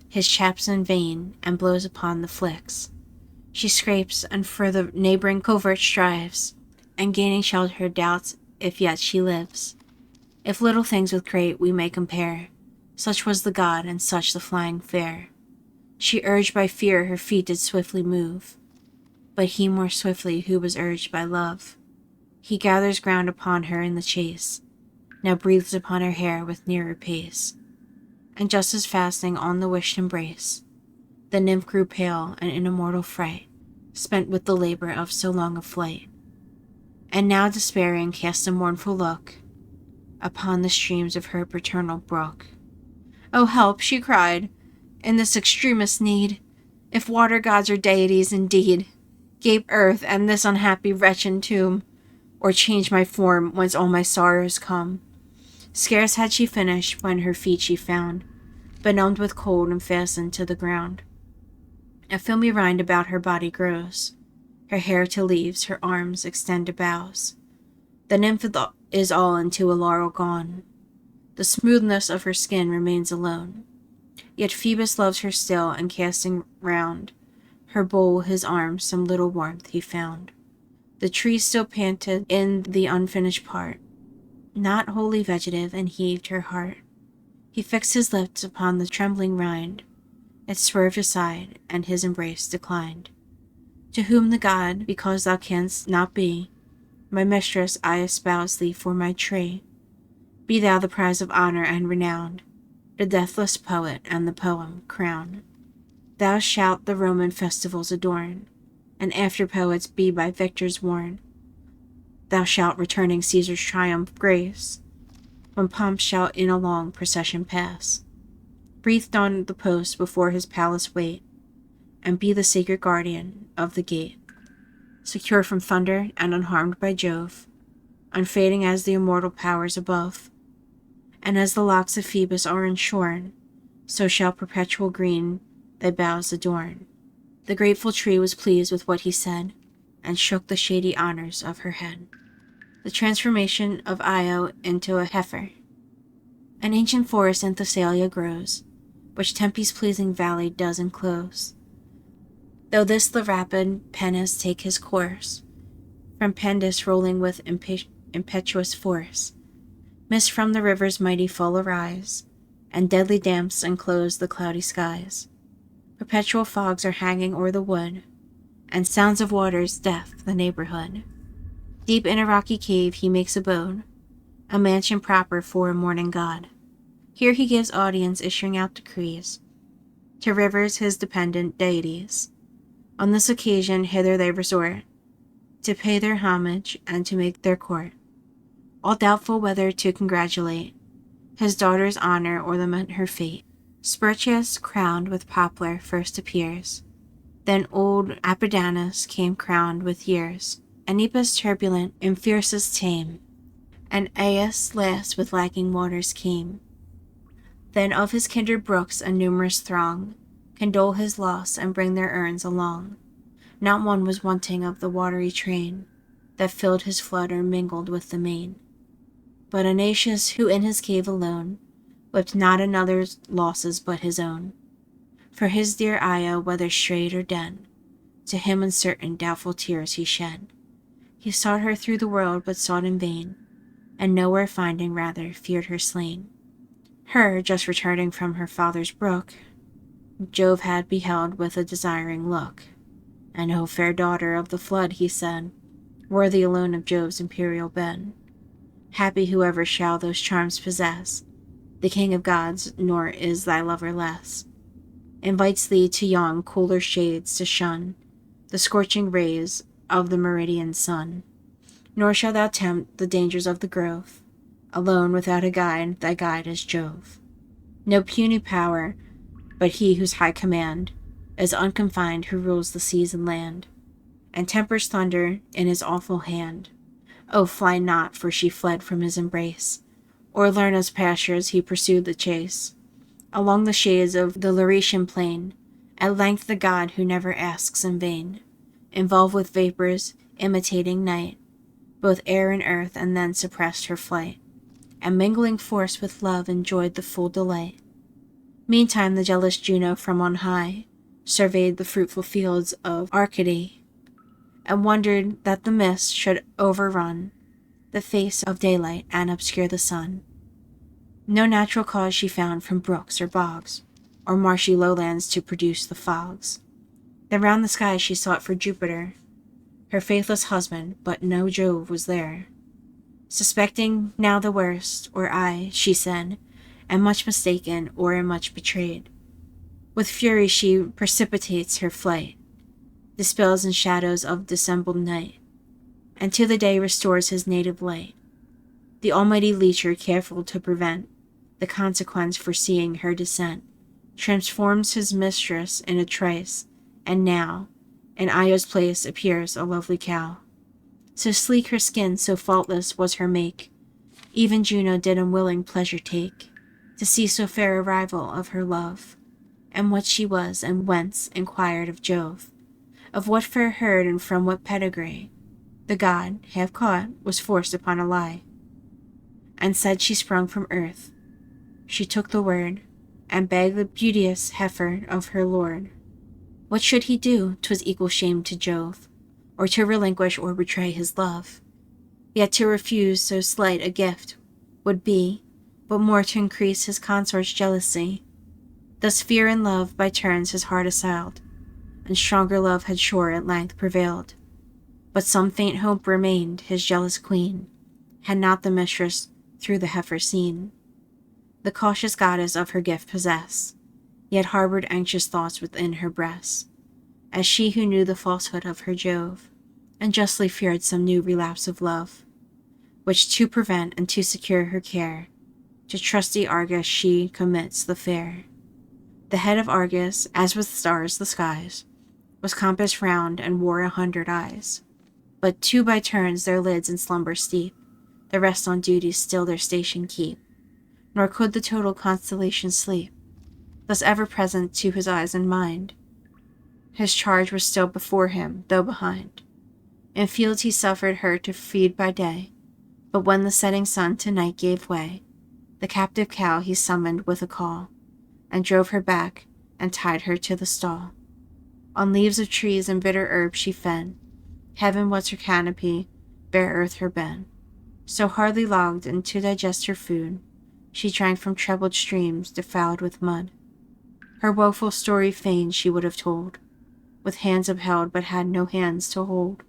his chaps in vain, and blows upon the flicks. She scrapes, and for the neighboring covert strives, and gaining shelter doubts if yet she lives. If little things with great we may compare, such was the god, and such the flying fair. She urged by fear her feet did swiftly move, but he more swiftly who was urged by love. He gathers ground upon her in the chase, now breathes upon her hair with nearer pace, and just as fastening on the wished embrace, the nymph grew pale, and in a mortal fright spent with the labor of so long a flight, and now despairing cast a mournful look upon the streams of her paternal brook. "Oh, help," she cried, "in this extremest need! If water gods or deities indeed gape earth and this unhappy wretch entomb, or change my form whence all my sorrows come." Scarce had she finished when her feet she found, benumbed with cold and fastened to the ground. A filmy rind about her body grows, her hair to leaves, her arms extend to boughs. The nymph is all into a laurel gone, the smoothness of her skin remains alone. Yet Phoebus loves her still, and casting round her bowl his arms, some little warmth he found. The tree still panted in the unfinished part, not wholly vegetative, and heaved her heart. He fixed his lips upon the trembling rind, it swerved aside, and his embrace declined. To whom the god, because thou canst not be my mistress, I espouse thee for my tree. Be thou the prize of honor and renown, the deathless poet and the poem crown. Thou shalt the Roman festivals adorn, and after poets be by victors worn. Thou shalt returning Caesar's triumph grace, when pomp shall in a long procession pass. Breathed on the post before his palace wait, and be the sacred guardian of the gate. Secure from thunder and unharmed by Jove, unfading as the immortal powers above. And as the locks of Phoebus are unshorn, so shall perpetual green thy boughs adorn. The grateful tree was pleased with what he said, and shook the shady honors of her head. The transformation of Io into a heifer. An ancient forest in Thessalia grows, which Tempe's pleasing valley does enclose. Though this the rapid Peneus take his course, from Pendus rolling with impetuous force, mist from the river's mighty fall arise, and deadly damps enclose the cloudy skies. Perpetual fogs are hanging o'er the wood, and sounds of waters deaf the neighborhood. Deep in a rocky cave he makes abode, a mansion proper for a morning god. Here he gives audience, issuing out decrees to rivers, his dependent deities. On this occasion hither they resort, to pay their homage and to make their court, all doubtful whether to congratulate his daughter's honor or lament her fate. Spercheius, crowned with poplar, first appears, then old Apidanus came crowned with years, Anipus turbulent and fiercest tame, and Aias last with lagging waters came. Then of his kindred brooks a numerous throng condole his loss and bring their urns along. Not one was wanting of the watery train that filled his flood or mingled with the main. But Anatius, who in his cave alone wept not another's losses but his own, for his dear Io, whether strayed or dead, to him uncertain doubtful tears he shed. He sought her through the world, but sought in vain, and nowhere finding, rather feared her slain. Her, just returning from her father's brook, Jove had beheld with a desiring look. And O fair daughter of the flood, he said, worthy alone of Jove's imperial bed. Happy whoever shall those charms possess, the king of gods, nor is thy lover less. Invites thee to yon cooler shades to shun the scorching rays of the meridian sun. Nor shalt thou tempt the dangers of the grove, alone without a guide, thy guide is Jove. No puny power, but he whose high command is unconfined, who rules the seas and land, and tempers thunder in his awful hand. Oh, fly not, for she fled from his embrace, or Lerna's pastures he pursued the chase. Along the shades of the Lauretian plain, at length the god who never asks in vain, involved with vapors, imitating night, both air and earth, and then suppressed her flight, and mingling force with love enjoyed the full delight. Meantime the jealous Juno from on high surveyed the fruitful fields of Arcady, and wondered that the mist should overrun the face of daylight and obscure the sun. No natural cause she found from brooks or bogs, or marshy lowlands to produce the fogs. Then round the sky she sought for Jupiter, her faithless husband, but no Jove was there. Suspecting now the worst, or I, she said, am much mistaken, or am much betrayed. With fury she precipitates her flight. dispels and shadows of dissembled night, and to the day restores his native light. The almighty leecher, careful to prevent the consequence, foreseeing her descent, transforms his mistress in a trice, and now, in Io's place, appears a lovely cow. So sleek her skin, so faultless was her make, even Juno did unwilling pleasure take, to see so fair a rival of her love. And what she was, and whence, inquired of Jove, of what fair herd and from what pedigree. The god, half caught, was forced upon a lie, and said she sprung from earth. She took the word, and begged the beauteous heifer of her lord. What should he do? 'Twas equal shame to Jove, or to relinquish or betray his love. Yet to refuse so slight a gift would be but more to increase his consort's jealousy. Thus fear and love by turns his heart assailed, and stronger love had sure at length prevailed. But some faint hope remained. His jealous queen had not the mistress through the heifer seen. The cautious goddess of her gift possessed, yet harbored anxious thoughts within her breast, as she who knew the falsehood of her Jove, and justly feared some new relapse of love, which to prevent and to secure her care, to trusty Argus she commits the fair. The head of Argus, as with stars the skies, was compassed round and wore 100 eyes. But two by turns their lids in slumber steep, the rest on duty still their station keep, nor could the total constellation sleep, thus ever present to his eyes and mind. His charge was still before him, though behind. In fields he suffered her to feed by day, but when the setting sun to night gave way, the captive cow he summoned with a call, and drove her back, and tied her to the stall. On leaves of trees and bitter herbs she fed, heaven was her canopy, bare earth her bed. So hardly logged, and to digest her food, she drank from troubled streams defiled with mud. Her woeful story fain she would have told, with hands upheld but had no hands to hold.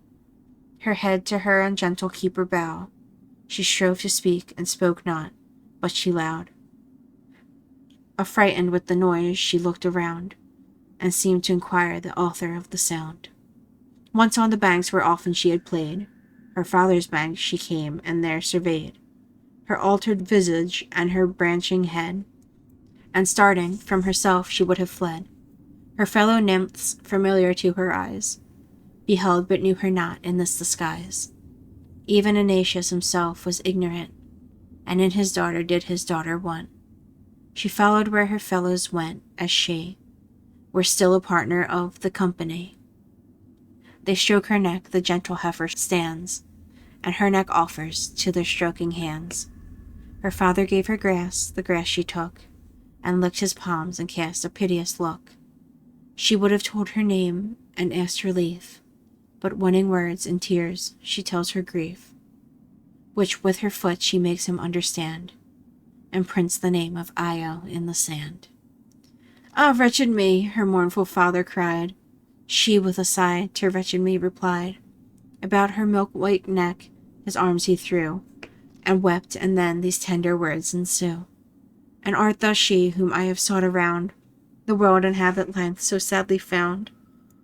Her head to her ungentle keeper bow, she strove to speak, and spoke not, but she loud. Affrighted with the noise, she looked around, and seemed to inquire the author of the sound. Once on the banks where often she had played, her father's bank she came, and there surveyed her altered visage and her branching head, and starting from herself she would have fled. Her fellow nymphs, familiar to her eyes, beheld but knew her not in this disguise. Even Antaeus himself was ignorant, and in his daughter did his daughter want. She followed where her fellows went, as she were still a partner of the company. They stroke her neck, the gentle heifer stands, and her neck offers to their stroking hands. Her father gave her grass, the grass she took, and licked his palms and cast a piteous look. She would have told her name and asked relief, but wanting words and tears she tells her grief, which with her foot she makes him understand, and prints the name of Io in the sand. Ah, wretched me, her mournful father cried. She with a sigh to wretched me replied. About her milk-white neck his arms he threw, and wept, and then these tender words ensue. And art thou she whom I have sought around the world, and have at length so sadly found?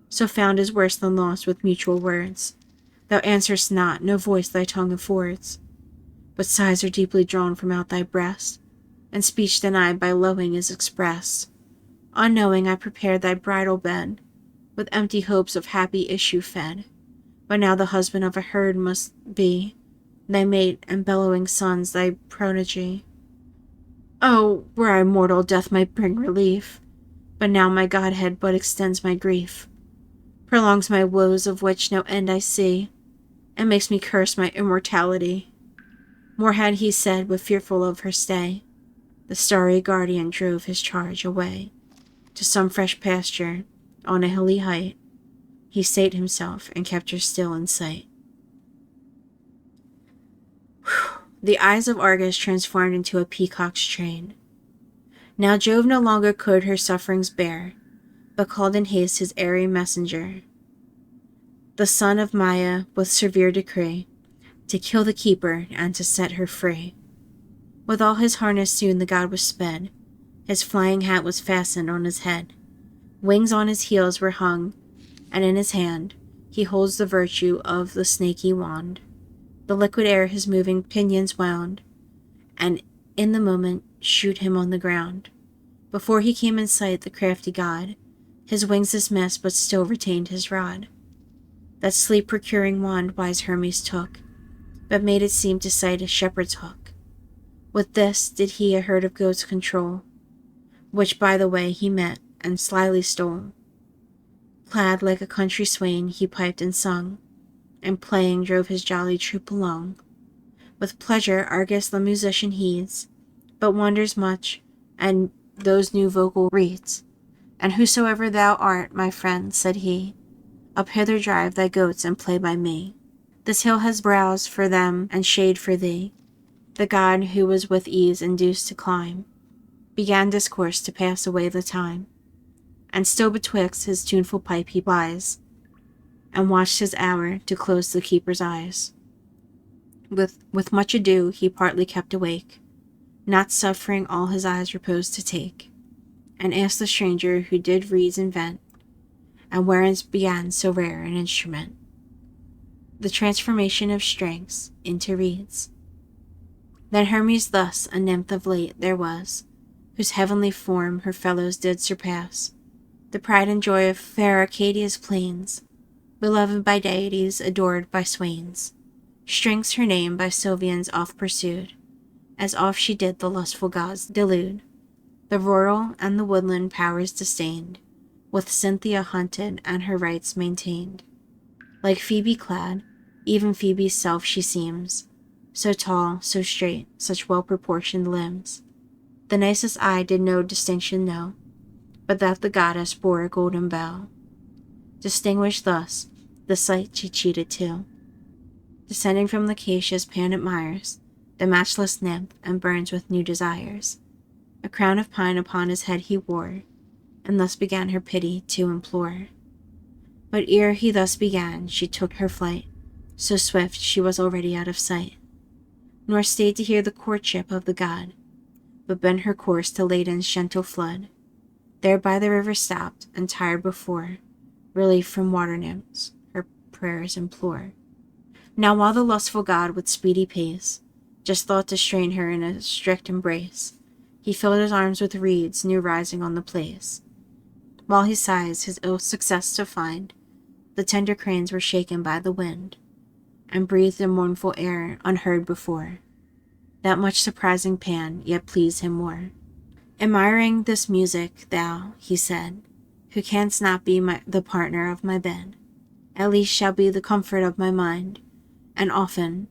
So found is worse than lost with mutual words. Thou answerest not, no voice thy tongue affords, but sighs are deeply drawn from out thy breast, and speech denied by lowing is expressed. Unknowing I prepared thy bridal bed, with empty hopes of happy issue fed, but now the husband of a herd must be, thy mate and bellowing sons thy prodigy. Oh, were I mortal, death might bring relief, but now my godhead but extends my grief, prolongs my woes of which no end I see, and makes me curse my immortality. More had he said, but fearful of her stay, the starry guardian drove his charge away. To some fresh pasture, on a hilly height, he sate himself and kept her still in sight. The eyes of Argus transformed into a peacock's train. Now Jove no longer could her sufferings bear, but called in haste his airy messenger, the son of Maia, with severe decree, to kill the keeper and to set her free. With all his harness soon the god was sped, his flying hat was fastened on his head, wings on his heels were hung, and in his hand he holds the virtue of the snaky wand. The liquid air his moving pinions wound, and in the moment shoot him on the ground. Before he came in sight, the crafty god his wings dismissed, but still retained his rod. That sleep-procuring wand wise Hermes took, but made it seem to sight a shepherd's hook. With this did he a herd of goats control, which by the way he met and slyly stole. Clad like a country swain, he piped and sung, and playing drove his jolly troop along. With pleasure Argus the musician heeds, but wonders much, and those new vocal reeds. And whosoever thou art, my friend, said he, up hither drive thy goats and play by me. This hill has browse for them and shade for thee. The god who was with ease induced to climb, began discourse to pass away the time, and still betwixt his tuneful pipe he lies, and watched his hour to close the keeper's eyes. With much ado he partly kept awake, not suffering all his eyes repose to take, and asked the stranger who did reeds invent, and wherein began so rare an instrument, the transformation of strings into reeds. Then Hermes thus, a nymph of late there was, whose heavenly form her fellows did surpass, the pride and joy of fair Arcadia's plains, beloved by deities, adored by swains. Strings her name by Sylvians oft pursued, as oft she did the lustful gods delude. The rural and the woodland powers disdained, with Cynthia hunted and her rights maintained. Like Phoebe clad, even Phoebe's self she seems, so tall, so straight, such well-proportioned limbs. The nicest eye did no distinction know, but that the goddess bore a golden bow. Distinguished thus, the sight she cheated too. Descending from the acacias, Pan admires the matchless nymph and burns with new desires. A crown of pine upon his head he wore, and thus began her pity to implore. But ere he thus began, she took her flight, so swift she was already out of sight, nor stayed to hear the courtship of the god, but bent her course to Ladon's gentle flood. There by the river stopped, and tired before relief from water nymphs her prayers implore. Now while the lustful god with speedy pace just thought to strain her in a strict embrace, he filled his arms with reeds new rising on the place. While he sighs his ill success to find, the tender cranes were shaken by the wind, and breathed a mournful air unheard before, that much surprising Pan yet pleased him more. Admiring this music, thou, he said, who canst not be the partner of my bed, at least shall be the comfort of my mind, and often,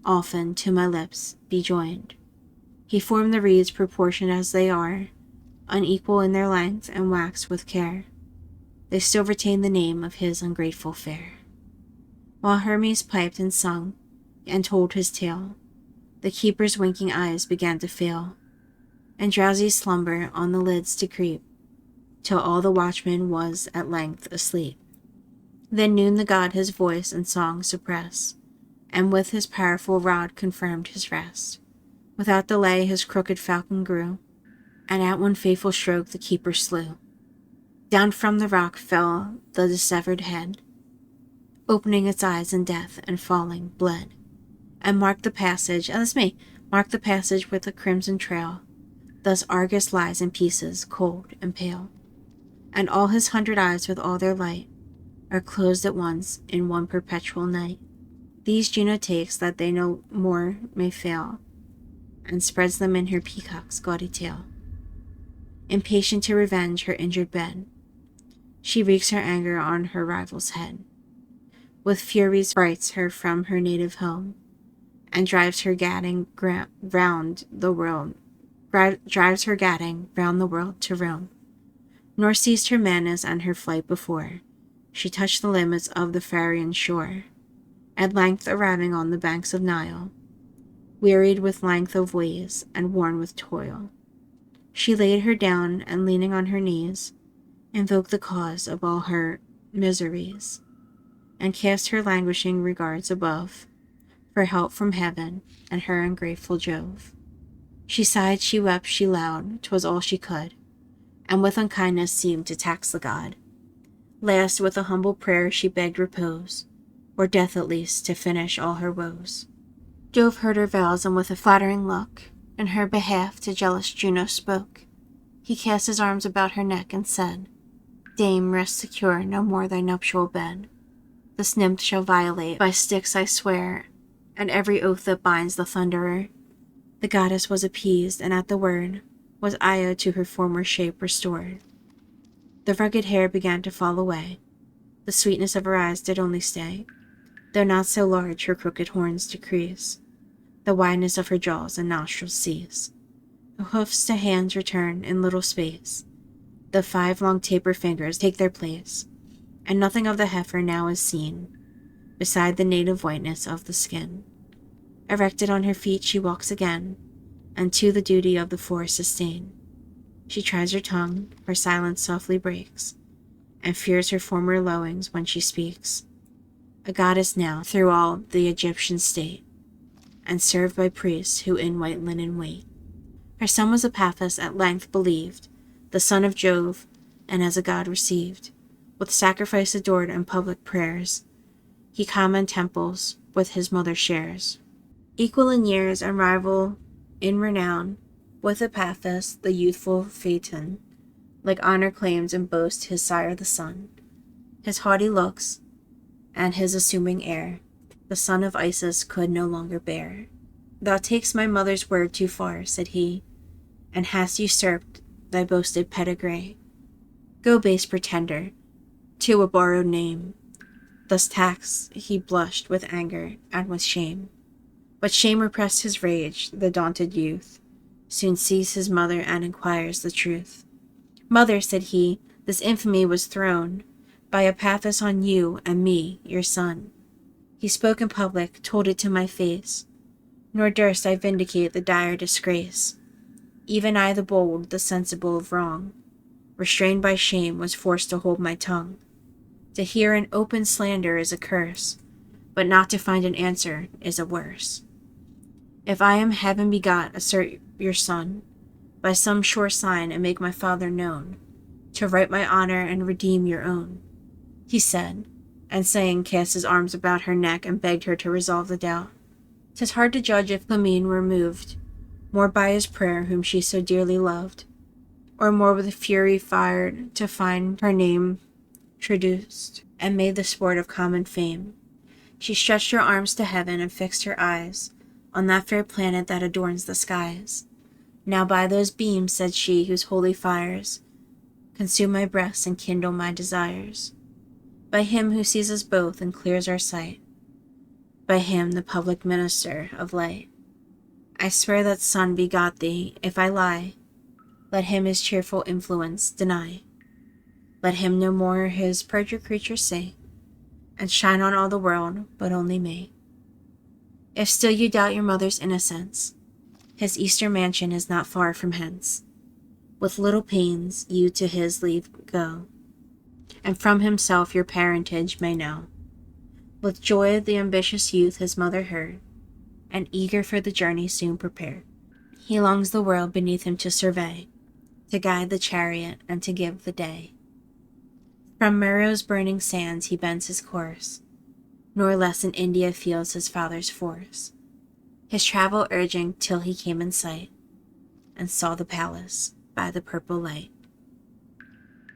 often to my lips be joined. He formed the reeds proportioned as they are, unequal in their length and waxed with care. They still retain the name of his ungrateful fair. While Hermes piped and sung, and told his tale, the keeper's winking eyes began to fail, and drowsy slumber on the lids to creep, till all the watchman was at length asleep. Then noon the god his voice and song suppressed, and with his powerful rod confirmed his rest. Without delay his crooked falcon grew, and at one fateful stroke the keeper slew. Down from the rock fell the dissevered head, opening its eyes in death, and falling bled, and marked the passage, marked the passage with a crimson trail. Thus Argus lies in pieces, cold and pale, and all his 100 eyes with all their light are closed at once in one perpetual night. These Juno takes that they no more may fail, and spreads them in her peacock's gaudy tail. Impatient to revenge her injured bed, she wreaks her anger on her rival's head. With furies frights her from her native home, and drives her gadding round the world to roam. Nor ceased her madness and her flight before she touched the limits of the Pharian shore, at length arriving on the banks of Nile, wearied with length of ways and worn with toil. She laid her down, and leaning on her knees, invoked the cause of all her miseries, and cast her languishing regards above for help from heaven and her ungrateful Jove. She sighed, she wept, she loud, 'twas all she could, and with unkindness seemed to tax the god. Last, with a humble prayer, she begged repose, or death at least, to finish all her woes. Jove heard her vows, and with a flattering look, in her behalf to jealous Juno spoke. He cast his arms about her neck and said, Dame, rest secure, no more thy nuptial bed. This nymph shall violate, by Styx I swear, and every oath that binds the thunderer. The goddess was appeased, and at the word was Io to her former shape restored. The rugged hair began to fall away. The sweetness of her eyes did only stay, though not so large her crooked horns decrease. The wideness of her jaws and nostrils cease. The hoofs to hands return in little space. The 5 long taper fingers take their place, and nothing of the heifer now is seen, beside the native whiteness of the skin. Erected on her feet she walks again, and to the duty of the forest sustain. She tries her tongue, her silence softly breaks, and fears her former lowings when she speaks. A goddess now through all the Egyptian state, and served by priests who in white linen wait. Her son was Epaphus, at length believed, the son of Jove, and as a god received, with sacrifice adored and public prayers. He common temples with his mother shares. Equal in years and rival in renown, with Epaphus, the youthful Phaeton, like honor claims and boasts his sire the sun. His haughty looks, and his assuming air, the son of Isis could no longer bear. Thou takes my mother's word too far, said he, and hast usurped thy boasted pedigree. Go, base pretender, to a borrowed name. Thus taxed, he blushed with anger and with shame. But shame repressed his rage. The daunted youth soon sees his mother and inquires the truth. Mother, said he, this infamy was thrown by Epaphus on you and me, your son. He spoke in public, told it to my face, nor durst I vindicate the dire disgrace. Even I, the bold, the sensible of wrong, restrained by shame, was forced to hold my tongue. To hear an open slander is a curse, but not to find an answer is a worse. If I am heaven begot, assert your son, by some sure sign, and make my father known, to right my honor and redeem your own. He said, and saying, cast his arms about her neck and begged her to resolve the doubt. 'Tis hard to judge if Clymene were moved more by his prayer whom she so dearly loved, or more with fury fired to find her name traduced and made the sport of common fame. She stretched her arms to heaven and fixed her eyes on that fair planet that adorns the skies. Now by those beams, said she, whose holy fires consume my breast and kindle my desires, by him who sees us both and clears our sight, by him, the public minister of light, I swear that son begot thee. If I lie, let him his cheerful influence deny. Let him no more his perjured creatures say, and shine on all the world, but only me. If still you doubt your mother's innocence, his Eastern mansion is not far from hence. With little pains you to his leave go, and from himself your parentage may know. With joy the ambitious youth his mother heard, and eager for the journey soon prepared. He longs the world beneath him to survey, to guide the chariot and to give the day. From Mero's burning sands he bends his course, nor less in India feels his father's force. His travel urging till he came in sight, and saw the palace by the purple light.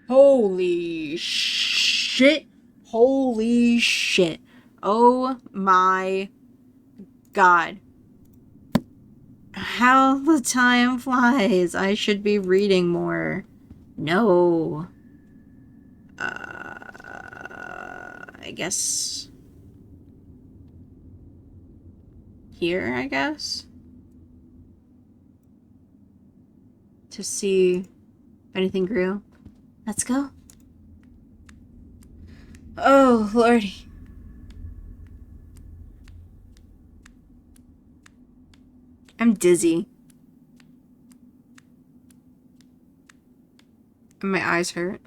Holy shit! Holy shit! Oh my God. How the time flies. I should be reading more. No. I guess here, I guess, to see if anything grew. Let's go. Oh, Lordy. I'm dizzy. And my eyes hurt.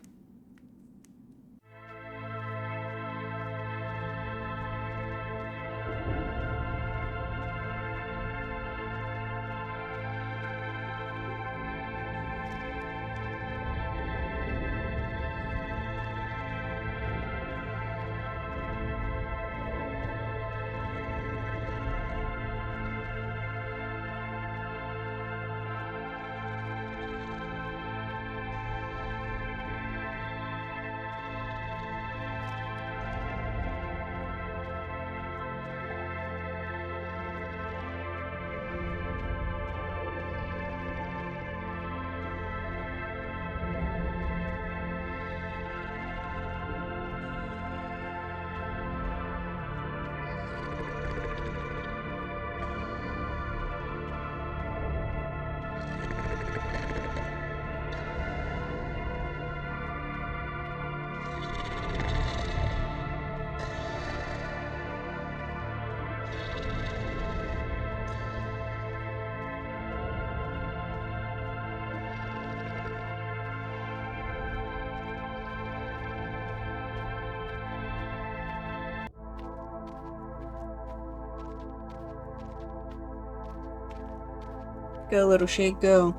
Go, little shake, go.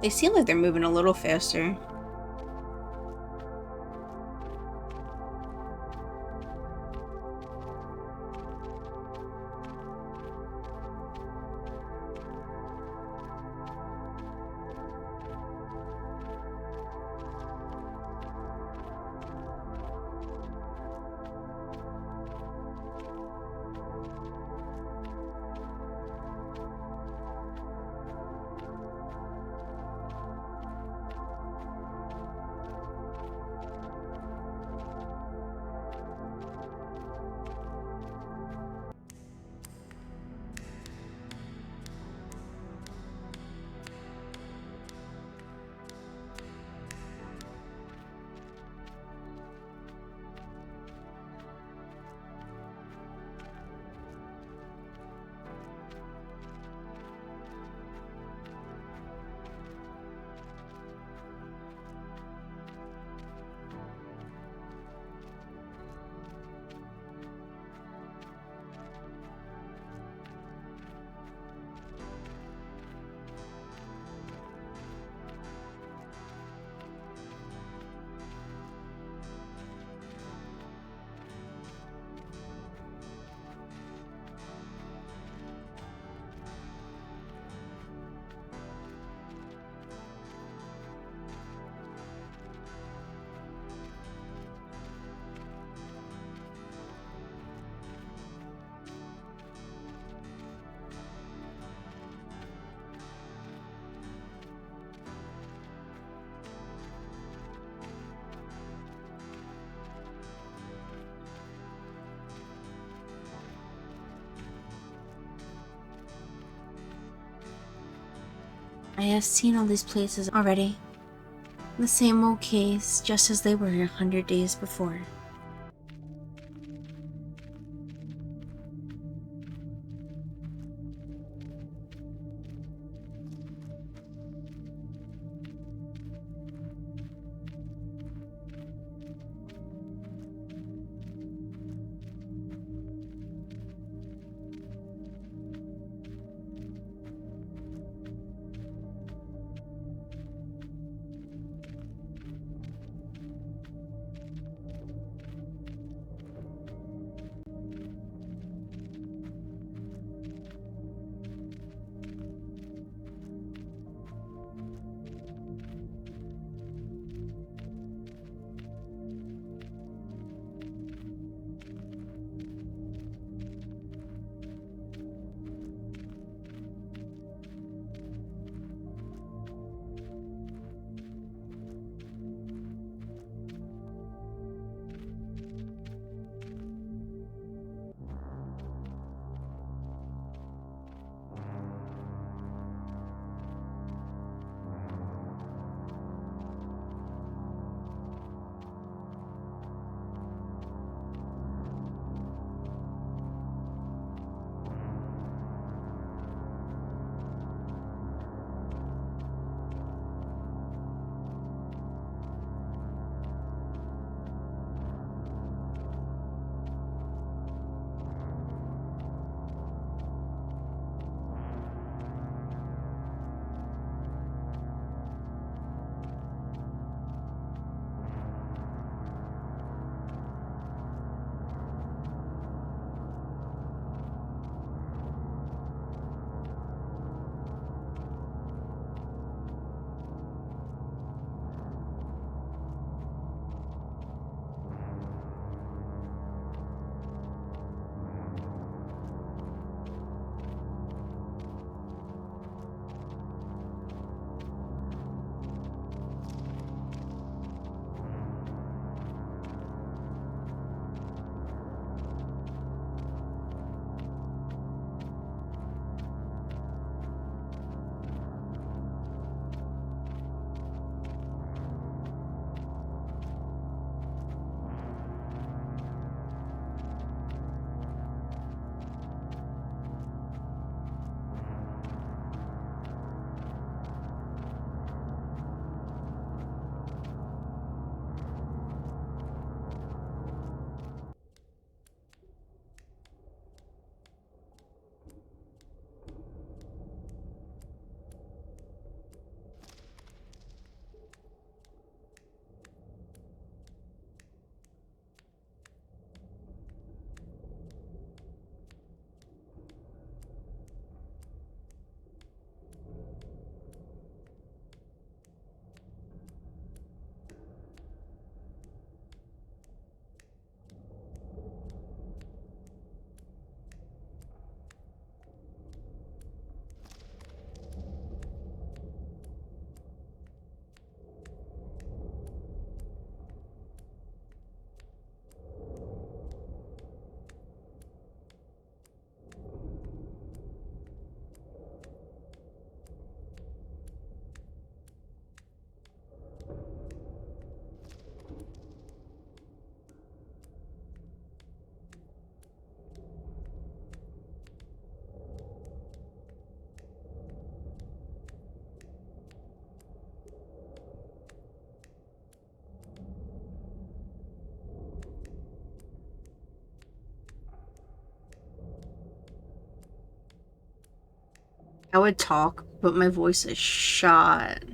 They seem like they're moving a little faster. I have seen all these places already. The same old case, just as they were 100 days before. I would talk, but my voice is shot.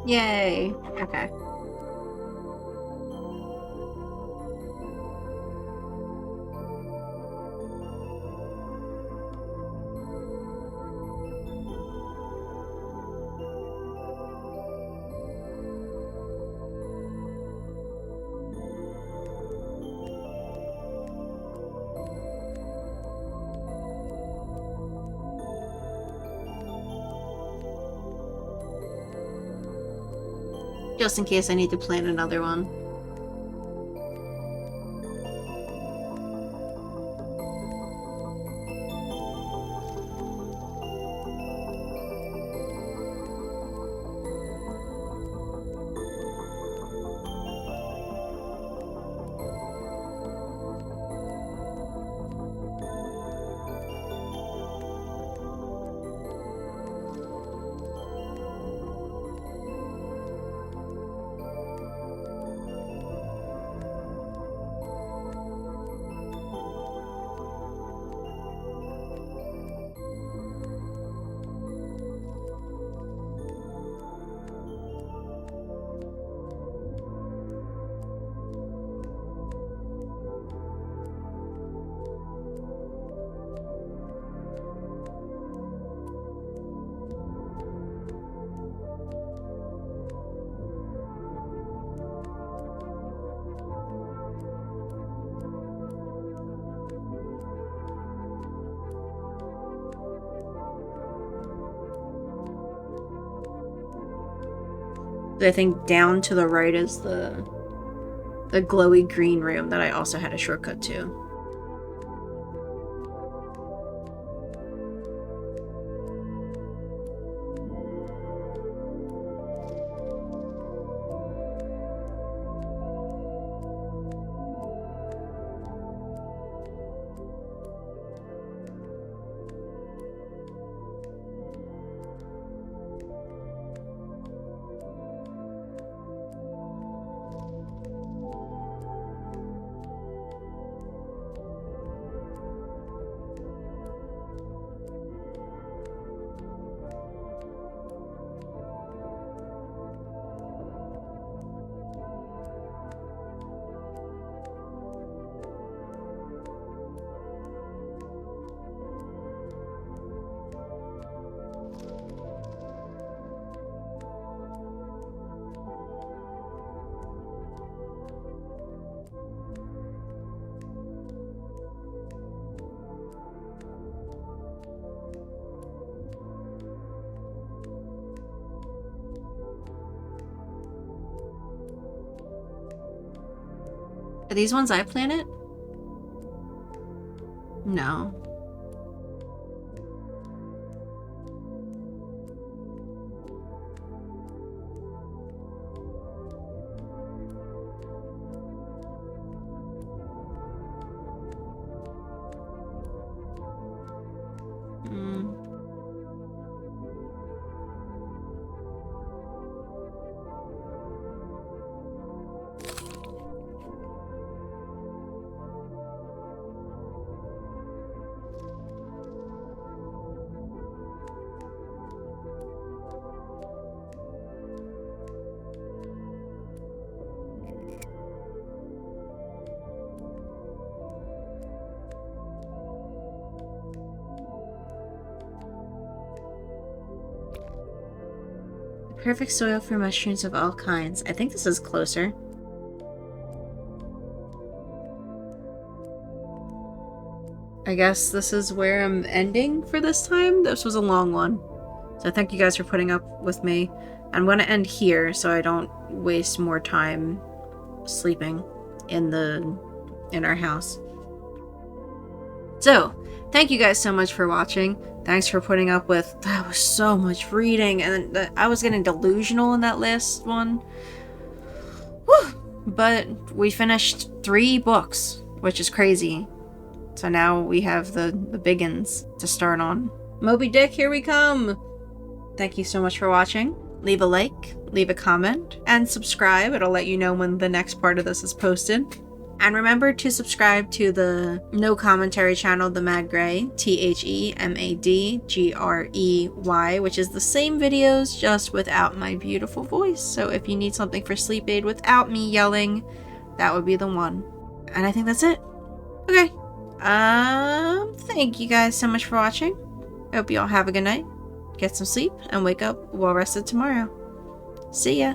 Yay. Okay. Just in case I need to plan another one. I think down to the right is the glowy green room that I also had a shortcut to. Are these ones I planted? No. Perfect soil for mushrooms of all kinds. I think this is closer. I guess this is where I'm ending for this time. This was a long one. So thank you guys for putting up with me. I'm going to end here so I don't waste more time sleeping in our house. So, thank you guys so much for watching. Thanks for putting up with, that was so much reading, and I was getting delusional in that last one. Whew. But we finished 3 books, which is crazy. So now we have the biggins to start on. Moby Dick, here we come! Thank you so much for watching. Leave a like, leave a comment, and subscribe. It'll let you know when the next part of this is posted. And remember to subscribe to the No Commentary channel, The Mad Grey, TheMadGrey, which is the same videos, just without my beautiful voice. So if you need something for sleep aid without me yelling, that would be the one. And I think that's it. Okay. Thank you guys so much for watching. I hope you all have a good night, get some sleep, and wake up well rested tomorrow. See ya.